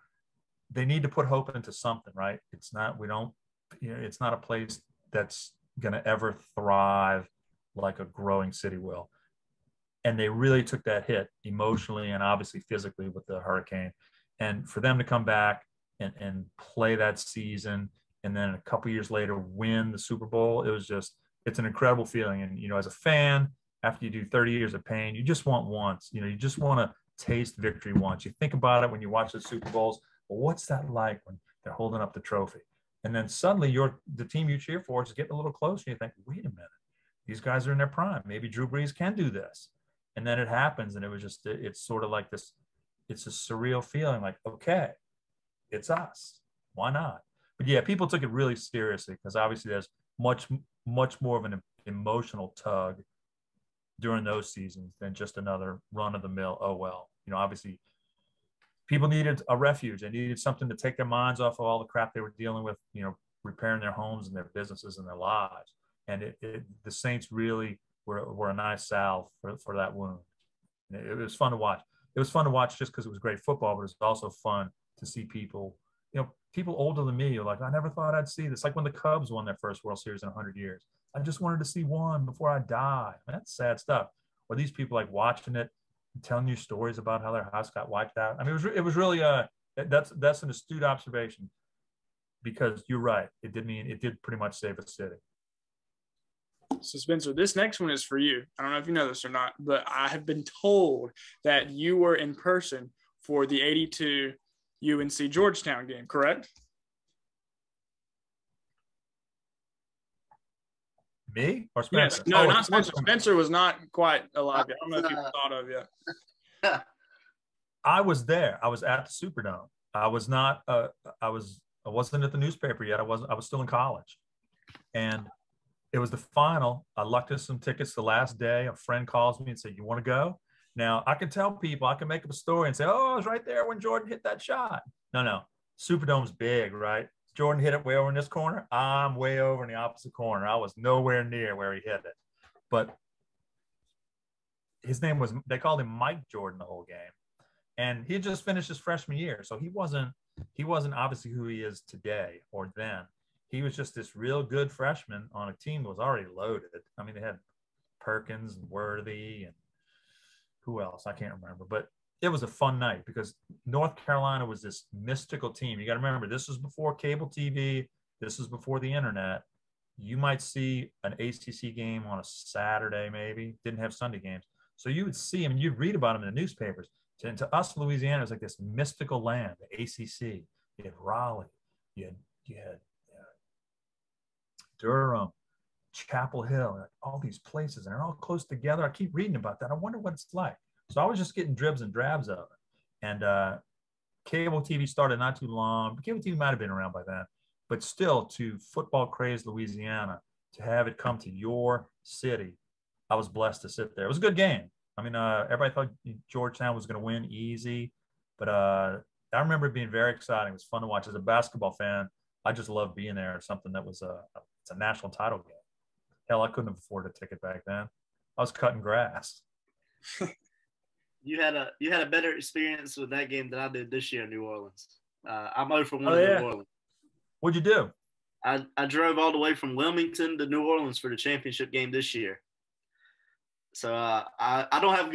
they need to put hope into something, right? It's not a place that's going to ever thrive like a growing city will. And they really took that hit emotionally and obviously physically with the hurricane. And for them to come back and play that season, and then a couple years later win the Super Bowl, it's an incredible feeling. And, as a fan, after you do 30 years of pain, you just want once, you just want to taste victory once. You think about it when you watch the Super Bowls. Well, what's that like when they're holding up the trophy? And then suddenly the team you cheer for is getting a little closer. And you think, wait a minute, these guys are in their prime. Maybe Drew Brees can do this. And then it happens. And it's sort of like this, it's a surreal feeling like, okay, it's us. Why not? But yeah, people took it really seriously because obviously there's much, much more of an emotional tug during those seasons than just another run of the mill. Oh, well, obviously people needed a refuge. They needed something to take their minds off of all the crap they were dealing with, repairing their homes and their businesses and their lives. And the Saints really were a nice salve for that wound. And it was fun to watch. It was fun to watch just because it was great football, but it was also fun to see people, people older than me are like, I never thought I'd see this. Like when the Cubs won their first World Series in 100 years. I just wanted to see one before I die. That's sad stuff. Or these people like watching it, telling you stories about how their house got wiped out. I mean, it was really that's an astute observation, because you're right. It did pretty much save a city. So Spencer, this next one is for you. I don't know if you know this or not, but I have been told that you were in person for the '82 UNC Georgetown game, correct? Me or Spencer? Yes. No, not Spencer. Spencer was not quite alive yet. I don't know if you thought of yet. I was there. I was at the Superdome. I was not. I wasn't at the newspaper yet. I was still in college, and it was the final. I lucked us some tickets the last day. A friend calls me and said, "You want to go?" Now I can tell people. I can make up a story and say, "Oh, I was right there when Jordan hit that shot." No. Superdome's big, right? Jordan hit it way over in this corner. I'm way over in the opposite corner. I was nowhere near where he hit it. But his name was, they called him Mike Jordan the whole game. And he had just finished his freshman year. So he wasn't obviously who he is today or then. He was just this real good freshman on a team that was already loaded. I mean, they had Perkins and Worthy and who else? I can't remember. But it was a fun night because North Carolina was this mystical team. You got to remember, this was before cable TV. This was before the internet. You might see an ACC game on a Saturday, maybe. Didn't have Sunday games. So you would see them and you'd read about them in the newspapers. And to us, Louisiana, it was like this mystical land, the ACC. You had Raleigh. You had Durham, Chapel Hill, all these places. And they're all close together. I keep reading about that. I wonder what it's like. So I was just getting dribs and drabs of it. And cable TV started not too long. Cable TV might have been around by then. But still, to football-crazed Louisiana, to have it come to your city, I was blessed to sit there. It was a good game. I mean, everybody thought Georgetown was going to win easy. But I remember it being very exciting. It was fun to watch. As a basketball fan, I just loved being there. Something that was it's a national title game. Hell, I couldn't have afforded a ticket back then. I was cutting grass. you had a better experience with that game than I did this year in New Orleans. I'm 0 for 1 Oh, in yeah. New Orleans. What'd you do? I drove all the way from Wilmington to New Orleans for the championship game this year. So I don't have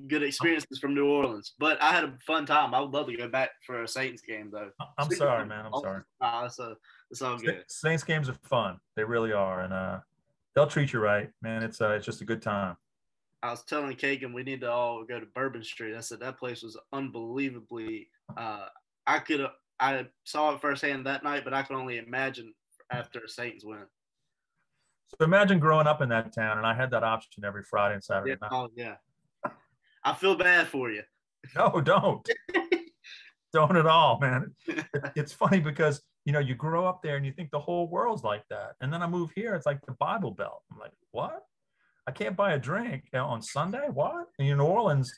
good experiences from New Orleans, but I had a fun time. I would love to go back for a Saints game though. I'm sorry, man. I'm sorry. So it's all good. Saints games are fun. They really are, and they'll treat you right, man. It's just a good time. I was telling Caegan we need to all go to Bourbon Street. I said that place was unbelievably. I saw it firsthand that night, but I can only imagine after a Saints win. So imagine growing up in that town, and I had that option every Friday and Saturday night. Oh yeah. I feel bad for you. No, don't. Don't at all, man. It's funny because, you grow up there and you think the whole world's like that. And then I move here, it's like the Bible Belt. I'm like, what? I can't buy a drink on Sunday? What? And in New Orleans,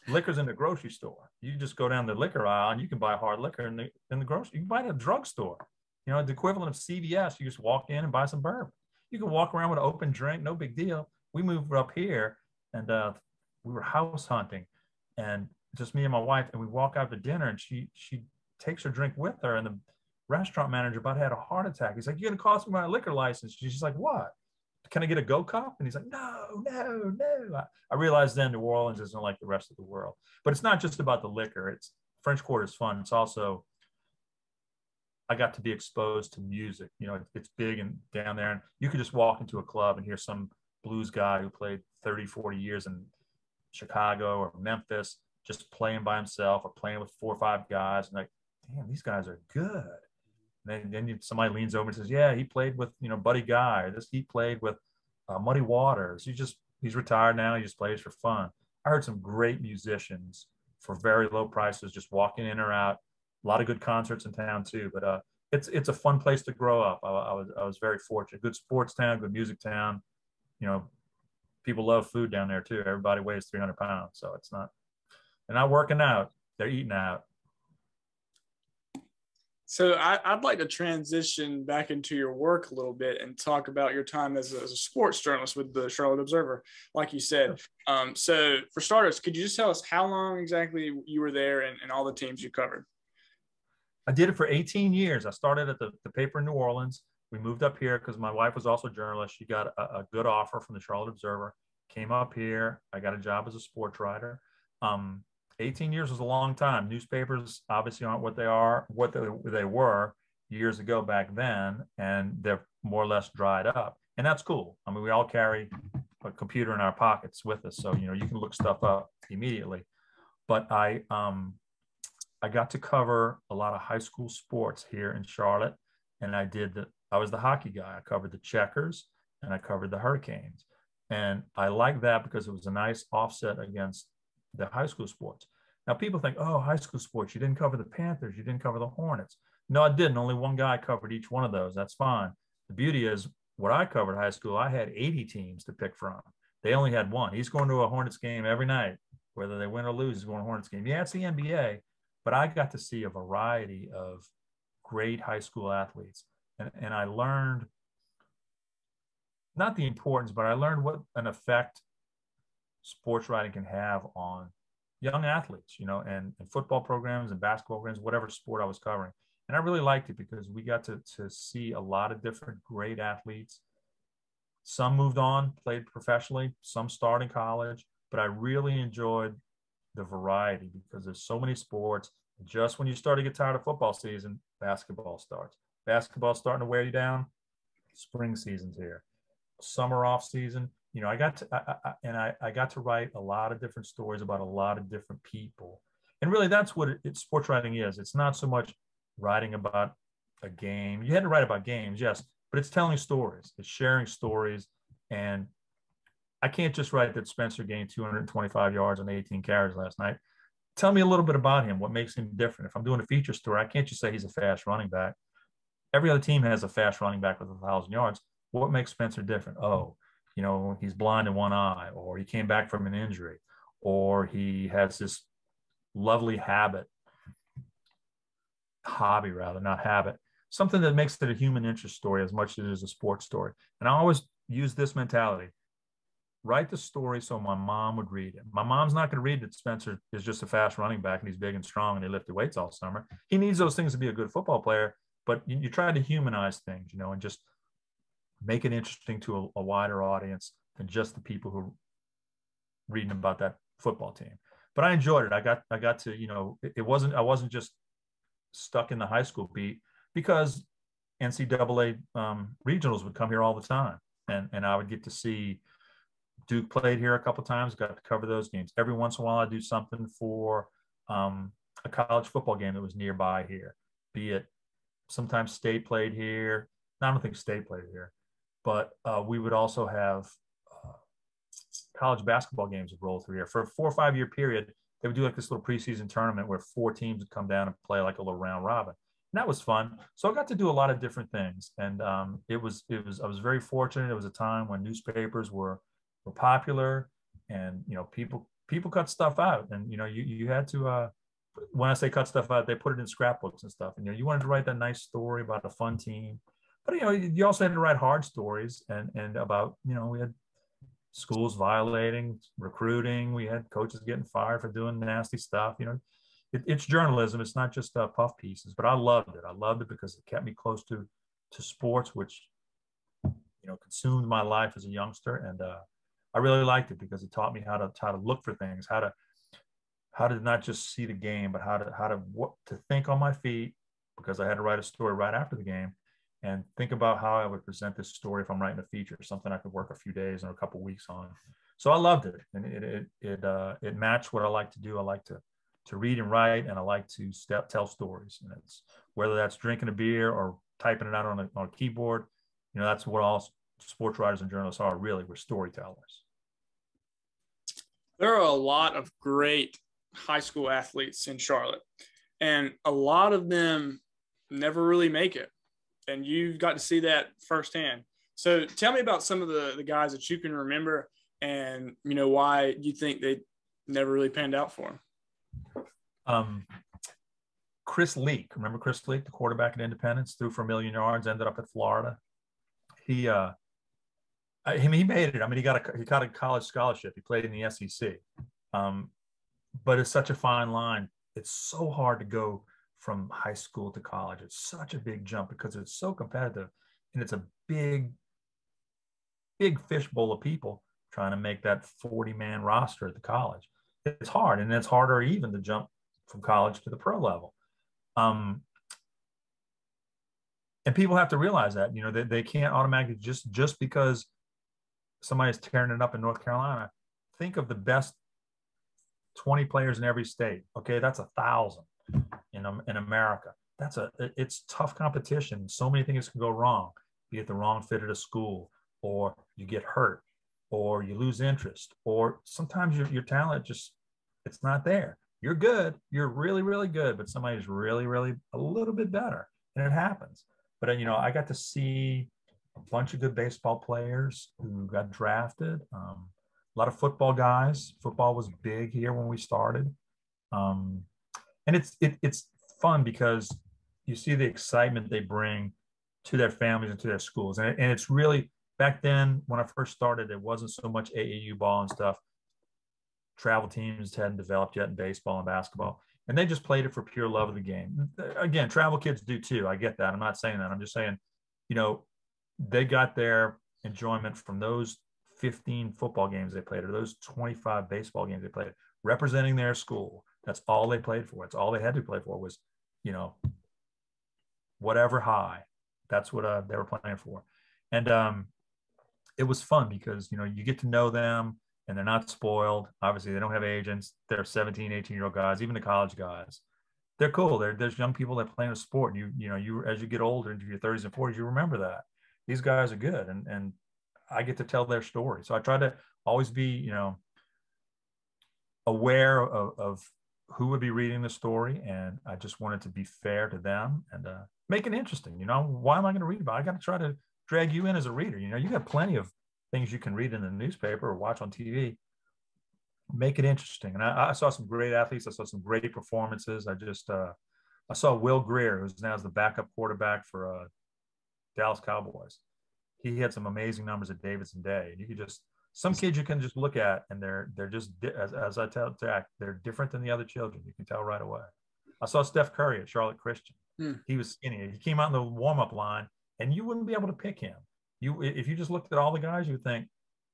liquor's in the grocery store. You just go down the liquor aisle and you can buy hard liquor in the grocery. You can buy it at a drugstore. The equivalent of CVS, you just walk in and buy some bourbon. You can walk around with an open drink, no big deal. We moved up here and we were house hunting, and just me and my wife, and we walk out to dinner, and she takes her drink with her, and the restaurant manager about had a heart attack. He's like, "You're gonna cost me my liquor license." She's like, "What? Can I get a Go Cup?" And he's like, "No." I realized then New Orleans isn't like the rest of the world, but it's not just about the liquor. It's French Quarter is fun. It's also I got to be exposed to music. It's big and down there, and you could just walk into a club and hear some blues guy who played 30, 40 years in Chicago or Memphis just playing by himself or playing with 4 or 5 guys, and like, damn, these guys are good. And then somebody leans over and says, yeah, he played with Buddy Guy, or he played with Muddy Waters. He's retired now. He just plays for fun. I heard some great musicians for very low prices just walking in or out. A lot of good concerts in town too, but it's a fun place to grow up. I was very fortunate. Good sports town, good music town. People love food down there too. Everybody weighs 300 pounds, so they're not working out; they're eating out. So I'd like to transition back into your work a little bit and talk about your time as a sports journalist with the Charlotte Observer, like you said. So for starters, could you just tell us how long exactly you were there and all the teams you covered? I did it for 18 years. I started at the paper in New Orleans. We moved up here because my wife was also a journalist. She got a good offer from the Charlotte Observer, came up here. I got a job as a sports writer. 18 years was a long time. Newspapers obviously aren't what they were years ago back then, and they're more or less dried up. And that's cool. I mean, we all carry a computer in our pockets with us, so you can look stuff up immediately. But I got to cover a lot of high school sports here in Charlotte, and I was the hockey guy. I covered the Checkers and I covered the Hurricanes. And I liked that because it was a nice offset against the high school sports. Now people think, oh, high school sports, you didn't cover the Panthers, you didn't cover the Hornets. No, I didn't. Only one guy covered each one of those. That's fine. The beauty is what I covered high school, I had 80 teams to pick from. They only had one. He's going to a Hornets game every night. Whether they win or lose, he's going to a Hornets game. Yeah, it's the NBA, but I got to see a variety of great high school athletes. And I learned not the importance, but I learned what an effect sports writing can have on young athletes, and football programs and basketball programs, whatever sport I was covering. And I really liked it because we got to see a lot of different great athletes. Some moved on, played professionally, some started in college, but I really enjoyed the variety because there's so many sports. Just when you start to get tired of football season, basketball starts. Basketball's starting to wear you down. Spring season's here. Summer off season. I got to write a lot of different stories about a lot of different people. And really that's what sports writing is. It's not so much writing about a game. You had to write about games, yes, but it's telling stories. It's sharing stories. And I can't just write that Spenser gained 225 yards and 18 carries last night. Tell me a little bit about him, what makes him different. If I'm doing a feature story, I can't just say he's a fast running back. Every other team has a fast running back with 1,000 yards. What makes Spenser different? Oh, he's blind in one eye, or he came back from an injury, or he has this lovely hobby, not habit, something that makes it a human interest story as much as it is a sports story. And I always use this mentality. write the story so my mom would read it. My mom's not going to read that Spencer is just a fast running back and he's big and strong and he lifted weights all summer. He needs those things to be a good football player, but you try to humanize things, you know, and just make it interesting to a wider audience than just the people who are reading about that football team. But I enjoyed it. I got to, you know, I wasn't just stuck in the high school beat, because NCAA regionals would come here all the time. And I would get to see Duke played here a couple of times, got to cover those games. Every once in a while, I do something for a college football game that was nearby here, be it sometimes State played here. I don't think State played here, but we would also have college basketball games would roll through here. For a 4 or 5 year period, they would do like this little preseason tournament where 4 teams would come down and play like a little round robin. And that was fun. So I got to do a lot of different things. And I was very fortunate. It was a time when newspapers were popular, and, you know, people cut stuff out. And, you know, you had to, when I say cut stuff out, they put it in scrapbooks and stuff. And, you know, you wanted to write that nice story about a fun team, but, you know, you also had to write hard stories and about, you know, we had schools violating recruiting. We had coaches getting fired for doing nasty stuff. You know, it's journalism. It's not just puff pieces, but I loved it. I loved it because it kept me close to sports, which, you know, consumed my life as a youngster. And I really liked it because it taught me how to look for things, how to not just see the game, but how to think on my feet, because I had to write a story right after the game, and think about how I would present this story if I'm writing a feature, something I could work a few days or a couple of weeks on. So I loved it, and it matched what I like to do. I like to read and write, and I like to tell stories. And it's whether that's drinking a beer or typing it out on a keyboard. You know, that's what all sports writers and journalists are. Really, we're storytellers. There are a lot of great high school athletes in Charlotte, and a lot of them never really make it. And you've got to see that firsthand. So tell me about some of the guys that you can remember, and, you know, why you think they never really panned out for them. Chris Leak. Remember Chris Leak, the quarterback at Independence, threw for 1 million yards, ended up at Florida. He made it. I mean, he got a college scholarship. He played in the SEC. But it's such a fine line. It's so hard to go from high school to college. It's such a big jump because it's so competitive, and it's a big fishbowl of people trying to make that 40-man roster at the college. It's hard, and it's harder even to jump from college to the pro level. And people have to realize that, you know, they can't automatically just because somebody's tearing it up in North Carolina. Think of the best 20 players in every state. Okay, that's 1,000 in America. It's tough competition. So many things can go wrong. You get the wrong fit at a school, or you get hurt, or you lose interest, or sometimes your talent it's not there. You're good. You're really, really good, but somebody's really, really a little bit better, and it happens. But, you know, I got to see a bunch of good baseball players who got drafted. A lot of football guys. Football was big here when we started. And it's fun because you see the excitement they bring to their families and to their schools. And it's really, back then when I first started, it wasn't so much AAU ball and stuff. Travel teams hadn't developed yet in baseball and basketball. And they just played it for pure love of the game. Again, travel kids do too. I get that. I'm not saying that. I'm just saying, you know, they got their enjoyment from those 15 football games they played, or those 25 baseball games they played, representing their school. That's all they played for. It's all they had to play for was, you know, whatever high. That's what they were playing for. And it was fun because, you know, you get to know them, and they're not spoiled. Obviously, they don't have agents. They're 17, 18-year-old guys, even the college guys. They're cool. There's young people that play in a sport. And you as you get older into your 30s and 40s, you remember that. These guys are good. And I get to tell their story. So I try to always be, you know, aware of who would be reading the story. And I just wanted to be fair to them and make it interesting. You know, why am I going to read about it? I got to try to drag you in as a reader. You know, you got plenty of things you can read in the newspaper or watch on TV. Make it interesting. And I saw some great athletes. I saw some great performances. I saw Will Greer, who's now the backup quarterback for Dallas Cowboys. He had some amazing numbers at Davidson Day. And you could just Some kids you can just look at and they're just, as I tell Jack, they're different than the other children. You can tell right away. I saw Steph Curry at Charlotte Christian. He was skinny. He came out in the warm-up line, and you wouldn't be able to pick him. If you just looked at all the guys, you would think,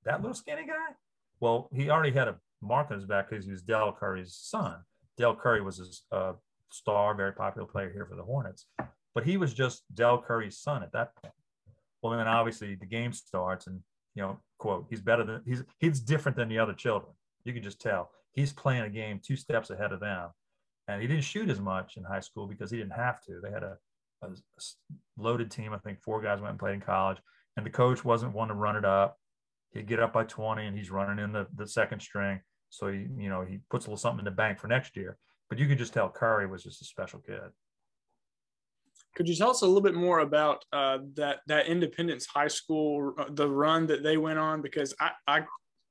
that little skinny guy? Well, he already had a mark on his back because he was Del Curry's son. Del Curry was a star, very popular player here for the Hornets. But he was just Del Curry's son at that point. Well, then obviously the game starts, and, quote, he's different than the other children. You can just tell. He's playing a game 2 steps ahead of them. And he didn't shoot as much in high school because he didn't have to. They had a loaded team. I think 4 guys went and played in college. And the coach wasn't one to run it up. He'd get up by 20, and he's running in the second string. So, he puts a little something in the bank for next year. But you could just tell Curry was just a special kid. Could you tell us a little bit more about that Independence High School, the run that they went on? Because I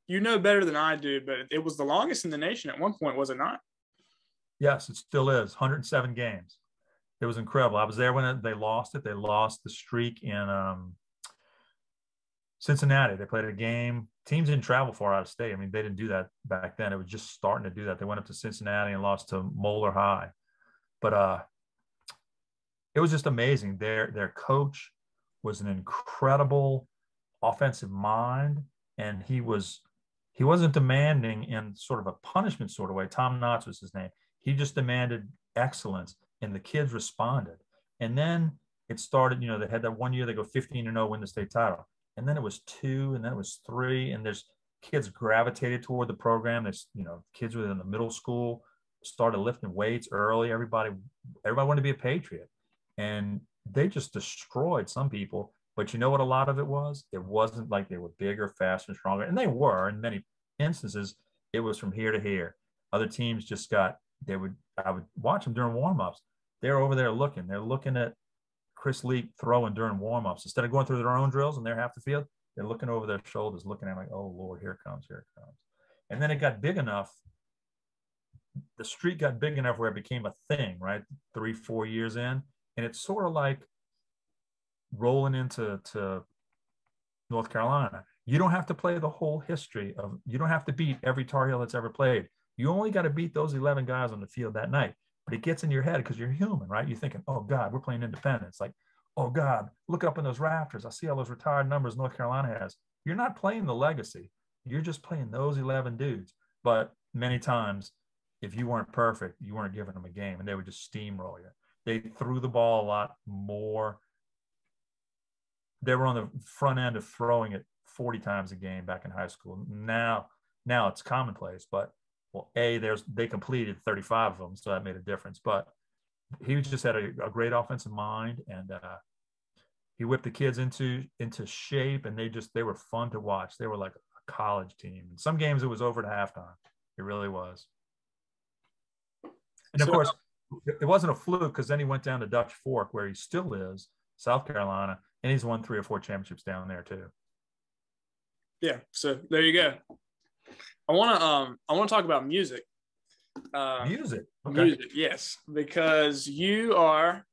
better than I do, but it was the longest in the nation at one point, was it not? Yes, it still is. 107 games. It was incredible. I was there when they lost it. They lost the streak in Cincinnati. They played a game. Teams didn't travel far out of state. I mean, they didn't do that back then. It was just starting to do that. They went up to Cincinnati and lost to Moeller High. But it was just amazing. Their coach was an incredible offensive mind, and he wasn't demanding in sort of a punishment sort of way. Tom Knotts was his name. He just demanded excellence, and the kids responded. And then it started, they had that one year they go 15-0, win the state title. And then it was 2, and then it was 3, and there's kids gravitated toward the program. There's, kids within the middle school started lifting weights early. Everybody wanted to be a Patriot. And they just destroyed some people. But you know what a lot of it was? It wasn't like they were bigger, faster, stronger. And they were in many instances. It was from here to here. Other teams just I would watch them during warm-ups. They're over there looking. They're looking at Chris Leak throwing during warm-ups. Instead of going through their own drills and they're half the field, they're looking over their shoulders, looking at like, oh, Lord, here it comes. And then it got big enough. The streak got big enough where it became a thing, right? 3-4 years in. And it's sort of like rolling into North Carolina. You don't have to play the whole history you don't have to beat every Tar Heel that's ever played. You only got to beat those 11 guys on the field that night. But it gets in your head because you're human, right? You're thinking, oh, God, we're playing Independence. Like, oh, God, look up in those rafters. I see all those retired numbers North Carolina has. You're not playing the legacy. You're just playing those 11 dudes. But many times, if you weren't perfect, you weren't giving them a game, and they would just steamroll you. They threw the ball a lot more. They were on the front end of throwing it 40 times a game back in high school. Now it's commonplace, but they completed 35 of them, so that made a difference. But he just had a great offensive mind, and he whipped the kids into shape, and they were fun to watch. They were like a college team. In some games it was over at halftime. It really was. And of course, it wasn't a fluke, because then he went down to Dutch Fork, where he still is, South Carolina, and he's won 3 or 4 championships down there too. Yeah, so there you go. I want to talk about music. Music, okay. Music, yes, because you are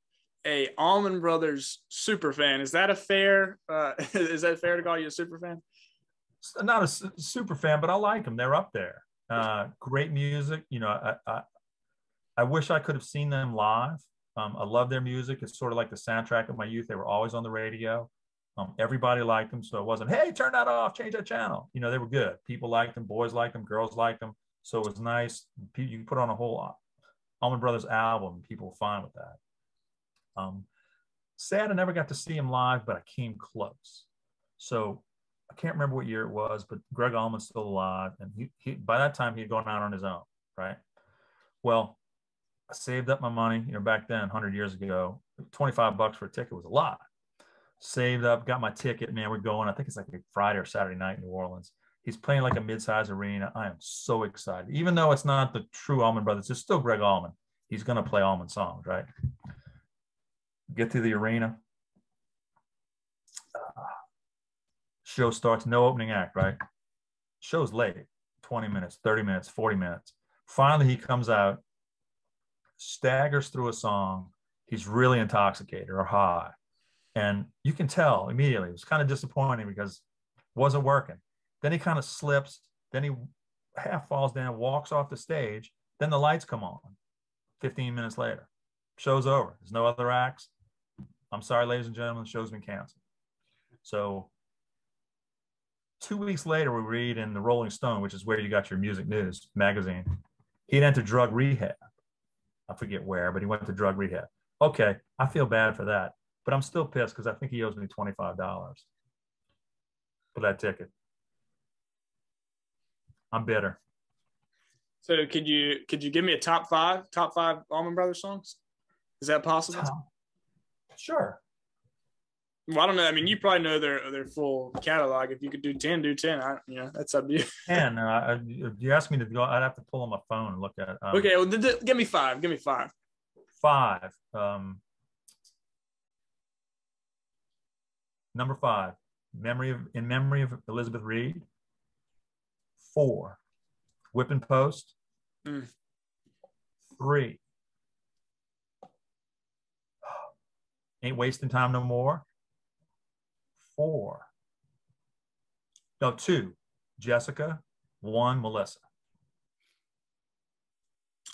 a Almond Brothers super fan. Is that fair to call you a super fan? Not a super fan, but I like them. They're up there. Great music. I wish I could have seen them live. I love their music. It's sort of like the soundtrack of my youth. They were always on the radio. Everybody liked them. So it wasn't, hey, turn that off, change that channel. They were good. People liked them. Boys liked them. Girls liked them. So it was nice. You put on a whole Almond Brothers album. People were fine with that. Sad I never got to see him live, but I came close. So I can't remember what year it was, but Greg Allman's still alive. And he by that time, he had gone out on his own, right? Well, I saved up my money, back then, 100 years ago, $25 for a ticket was a lot. Saved up, got my ticket, man, we're going. I think it's like a Friday or Saturday night in New Orleans. He's playing like a mid-size arena. I am so excited. Even though it's not the true Almond Brothers, it's still Greg Allman. He's going to play Allman songs, right? Get to the arena. Show starts, no opening act, right? Show's late, 20 minutes, 30 minutes, 40 minutes. Finally, he comes out, staggers through a song. He's really intoxicated or high. And you can tell immediately. It was kind of disappointing because it wasn't working. Then he kind of slips. Then he half falls down, walks off the stage. Then the lights come on 15 minutes later. Show's over. There's no other acts. I'm sorry, ladies and gentlemen, the show's been canceled. So 2 weeks later, we read in the Rolling Stone, which is where you got your music news magazine, he'd entered drug rehab. I forget where, but he went to drug rehab. Okay, I feel bad for that, but I'm still pissed because I think he owes me $25 for that ticket. I'm bitter. So could you give me a top five Allman Brothers songs? Is that possible? Sure. Well, I don't know. I mean, you probably know their full catalog. If you could do 10, do 10. That's up to you. 10. You asked me to go. I'd have to pull on my phone and look at it. Okay, well, give me five. Give me five. 5. Number 5, in memory of Elizabeth Reed. 4, Whipping Post. 3, Ain't Wasting Time No More. 2, Jessica. 1, Melissa.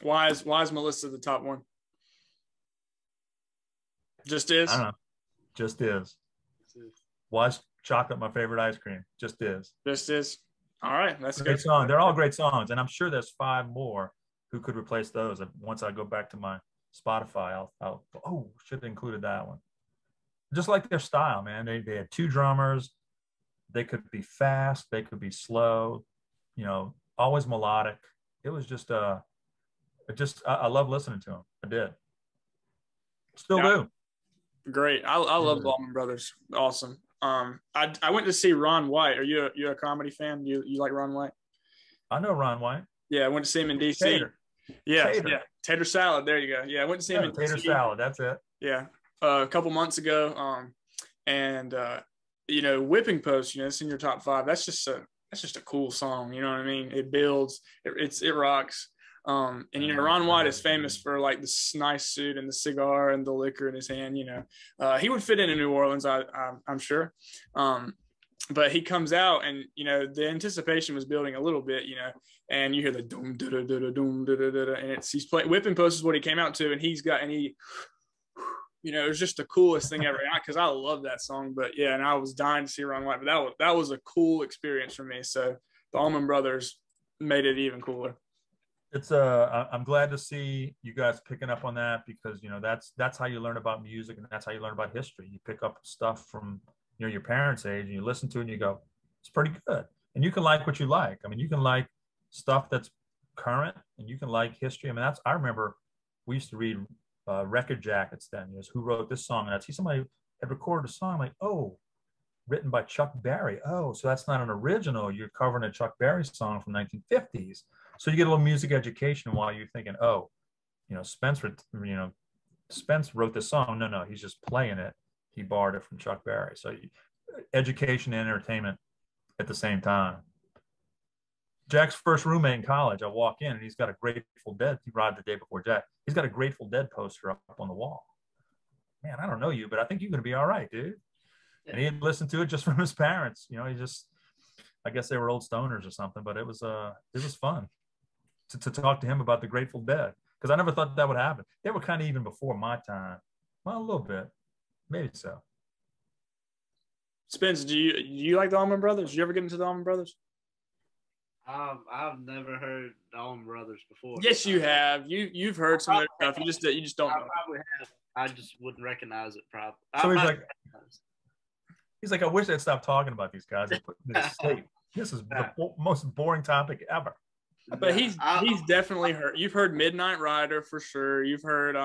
Why is Melissa the top one? Just is? I don't know. Just is. Why is chocolate my favorite ice cream? Just is. Just is. All right. That's Great good. song. They're all great songs. And I'm sure there's 5 more who could replace those. Once I go back to my Spotify, I'll should have included that one. Just like their style, man. They had 2 drummers. They could be fast. They could be slow, always melodic. It was I love listening to them. I did. Still do. Great. I love the Almond Brothers. Awesome. I went to see Ron White. Are you a comedy fan? You like Ron White? I know Ron White. Yeah, I went to see him in DC. Tater. Yeah. Tater salad. There you go. Yeah, I went to see him in Tater DC. salad. That's it. Yeah. A couple months ago. Whipping Post, it's in your top 5. That's just a cool song. You know what I mean? It builds, it rocks. Ron White is famous for like this nice suit and the cigar and the liquor in his hand. He would fit in New Orleans, I'm sure. But he comes out and the anticipation was building a little bit, and you hear the doom da da da da doom da da da, and he's playing Whipping Post is what he came out to, and it was just the coolest thing ever because I love that song. But yeah, and I was dying to see Ron White, but that was a cool experience for me. So the Almond Brothers made it even cooler. I'm glad to see you guys picking up on that because that's how you learn about music and that's how you learn about history. You pick up stuff from your parents' age and you listen to it and you go, it's pretty good. And you can like what you like. I mean, you can like stuff that's current and you can like history. I mean, I remember we used to read record jackets then. Who wrote this song? And I'd see somebody had recorded a song like, written by Chuck Berry. Oh, so that's not an original. You're covering a Chuck Berry song from 1950s. So you get a little music education while you're thinking, Spence wrote this song. No, he's just playing it. He borrowed it from Chuck Berry. So education and entertainment at the same time. Jack's first roommate in college, I walk in and he's got a Grateful Dead. He arrived the day before Jack. He's got a Grateful Dead poster up on the wall. Man, I don't know you, but I think you're going to be all right, dude. And he had listened to it just from his parents. I guess they were old stoners or something, but it was fun to talk to him about the Grateful Dead because I never thought that would happen. They were kind of even before my time. Well, a little bit, maybe so. Spence, do you like the Almond Brothers? Did you ever get into the Almond Brothers? I've never heard the Allman Brothers before. Yes, you have. You've heard some of their stuff. You just don't know. I probably have. I just wouldn't recognize it. Probably. So he's like, I wish I'd stop talking about these guys and put me to sleep. This is the most boring topic ever. But he's definitely heard. You've heard Midnight Rider for sure. You've heard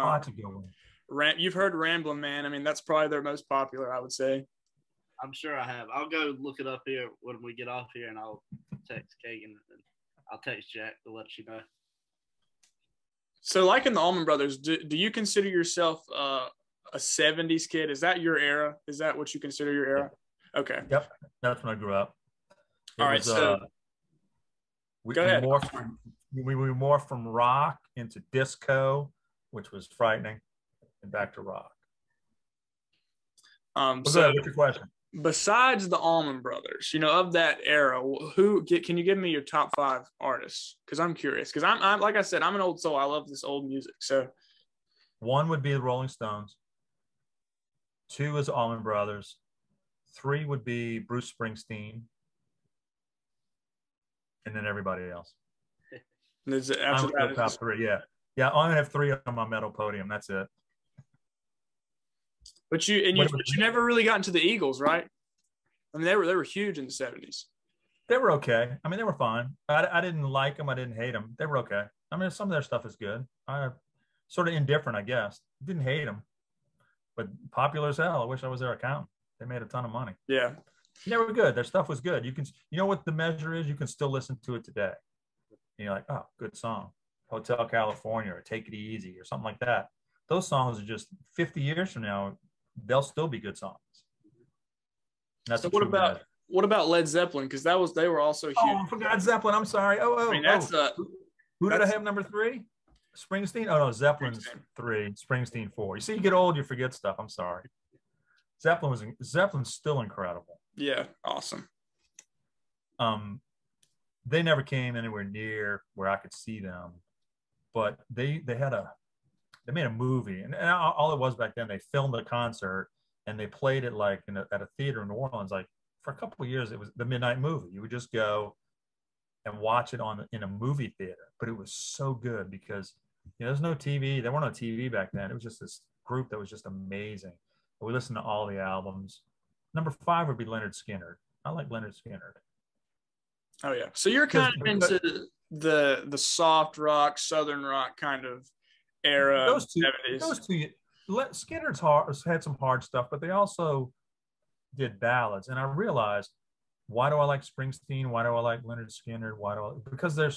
you've heard Ramblin' Man. I mean, that's probably their most popular, I would say. I'm sure I have. I'll go look it up here when we get off here, and I'll text Caegan and I'll text Jack to let you know. So, like in the Allman Brothers, do you consider yourself a 70s kid? Is that your era? Is that what you consider your era? Okay. Yep. That's when I grew up. All right. So go ahead. We morphed from rock into disco, which was frightening, and back to rock. So what's your question? besides the Almond Brothers, of that era, can you give me your top 5 artists? Because I'm curious. Because I'm like I said, I'm an old soul. I love this old music. So 1 would be the Rolling Stones. 2 is Almond Brothers. 3 would be Bruce Springsteen. And then everybody else. After that, top 3, yeah. Yeah, I only have 3 on my medal podium. That's it. But you never really got into the Eagles, right? I mean, they were huge in the 70s. They were okay. I mean, they were fine. I didn't like them. I didn't hate them. They were okay. I mean, some of their stuff is good. I sort of indifferent, I guess. Didn't hate them, but popular as hell. I wish I was their accountant. They made a ton of money. Yeah, they were good. Their stuff was good. You know what the measure is? You can still listen to it today. And you're like, oh, good song. Hotel California or Take It Easy or something like that. Those songs are just 50 years from now, they'll still be good songs. That's so what about Led Zeppelin? Because they were also huge. Oh, I forgot Zeppelin. I'm sorry. I mean, who did I have number 3? Springsteen? Oh no, Zeppelin's 3, Springsteen 4. You see, you get old, you forget stuff. I'm sorry. Zeppelin's still incredible. Yeah, awesome. They never came anywhere near where I could see them, but they made a movie, and all it was back then, they filmed a concert and they played it like at a theater in New Orleans. Like for a couple of years, it was the midnight movie. You would just go and watch it in a movie theater, but it was so good because there's no TV. There weren't no TV back then. It was just this group that was just amazing. We listened to all the albums. Number 5 would be Leonard Skinner. I like Leonard Skinner. Oh yeah, so you're kind of into the soft rock, southern rock kind of era. Those two. Skinner's had some hard stuff, but they also did ballads. And I realized, why do I like Springsteen? Why do I like Leonard Skinner? Because their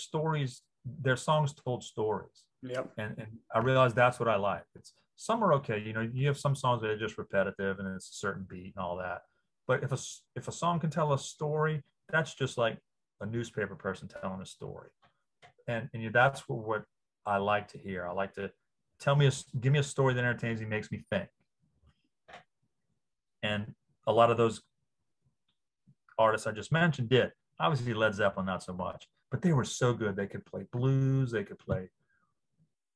songs told stories. Yep. And I realized that's what I like. Some are okay. You have some songs that are just repetitive and it's a certain beat and all that. But if a song can tell a story, that's just like a newspaper person telling a story. And that's what I like to hear. I like to give me a story that entertains me, makes me think. And a lot of those artists I just mentioned did. Obviously Led Zeppelin, not so much, but they were so good. They could play blues, they could play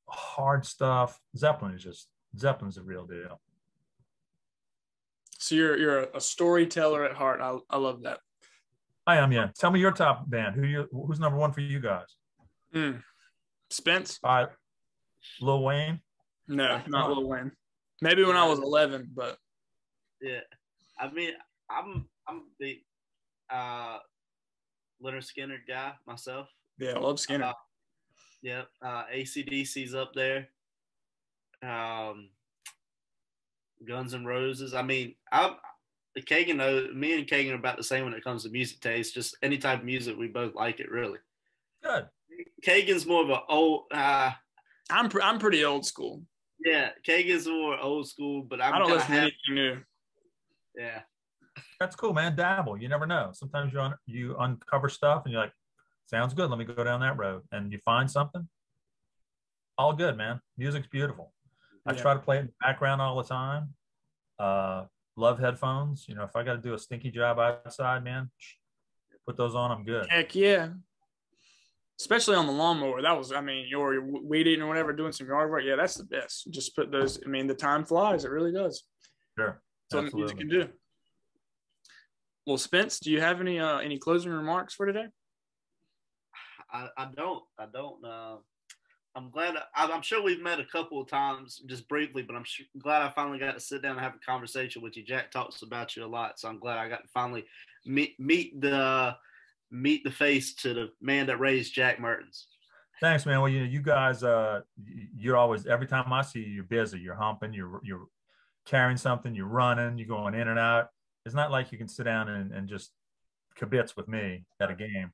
hard stuff. Zeppelin's the real deal. So you're a storyteller at heart. I love that. I am, yeah. Tell me your top band. Who's number 1 for you guys? Spence. Lil Wayne? No, not Lil Wayne. Maybe when I was 11, but yeah. I mean, I'm the Leonard Skinner guy myself. Yeah, I love Skinner. AC/DC's up there. Guns N' Roses. I mean, me and Caegan are about the same when it comes to music taste. Just any type of music, we both like it, really. Good. Caegan's more of an old. I'm pretty old school. Yeah, Caegan's more old school, but I don't listen to anything new. Yeah. That's cool, man. Dabble. You never know. Sometimes you uncover stuff and you're like, sounds good. Let me go down that road. And you find something. All good, man. Music's beautiful. I try to play it in the background all the time. Love headphones. If I got to do a stinky job outside, man, put those on. I'm good. Heck yeah. Especially on the lawnmower. You're weed eating or whatever, doing some yard work. Yeah, that's the best. Just put those. The time flies. It really does. Sure. That's what music can do. Well, Spence, do you have any closing remarks for today? I don't. I'm glad. I'm sure we've met a couple of times just briefly, but I'm glad I finally got to sit down and have a conversation with you. Jack talks about you a lot, so I'm glad I got to finally meet the face to the man that raised Jack Mehrtens. Thanks, man. Well, you guys, you're always, every time I see you, you're busy. You're humping. You're carrying something. You're running. You're going in and out. It's not like you can sit down and just kibitz with me at a game.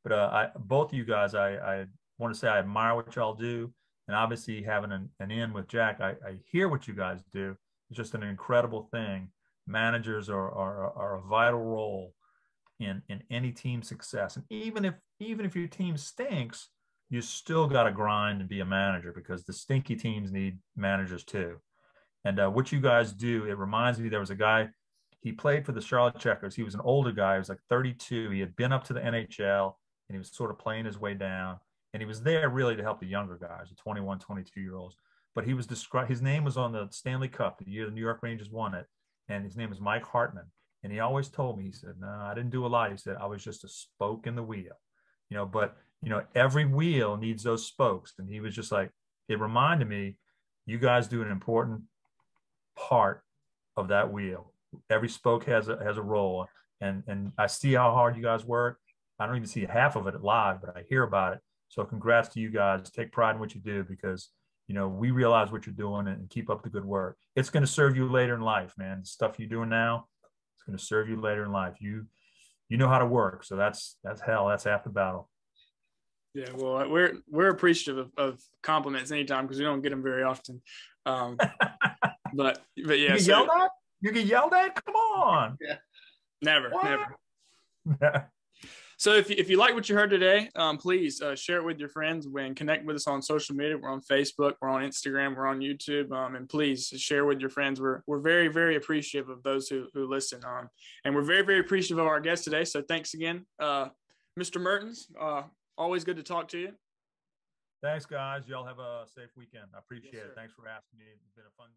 But both of you guys, I want to say I admire what y'all do, and obviously having an in with Jack, I hear what you guys do. It's just an incredible thing. Managers are a vital role in any team success, and even if your team stinks, you still got to grind and be a manager, because the stinky teams need managers too. And what you guys do, it reminds me, there was a guy, He played for the Charlotte Checkers. He was an older guy. He was like 32. He had been up to the NHL, and he was sort of playing his way down. And he was there really to help the younger guys, the 21, 22-year-olds. But he was described. His name was on the Stanley Cup the year the New York Rangers won it, and his name was Mike Hartman. And he always told me, he said, "No, I didn't do a lot." He said, "I was just a spoke in the wheel." But every wheel needs those spokes. And he was just like, it reminded me, you guys do an important part of that wheel. Every spoke has a role, and I see how hard you guys work. I don't even see half of it live, but I hear about it. So congrats to you guys. Take pride in what you do, because we realize what you're doing, and keep up the good work. It's going to serve you later in life, man. The stuff you're doing now, it's going to serve you later in life. You know how to work, so that's hell. That's half the battle. Yeah, well, we're appreciative of compliments anytime, because we don't get them very often. But yeah, you get yelled at. You get yelled at. Come on. Yeah. Never. So if you like what you heard today, please share it with your friends and connect with us on social media. We're on Facebook, we're on Instagram, we're on YouTube, and please share with your friends. We're very, very appreciative of those who listen, and we're very, very appreciative of our guest today. So thanks again, Mr. Mehrtens. Always good to talk to you. Thanks, guys. Y'all have a safe weekend. I appreciate it. Thanks for asking me. It's been a fun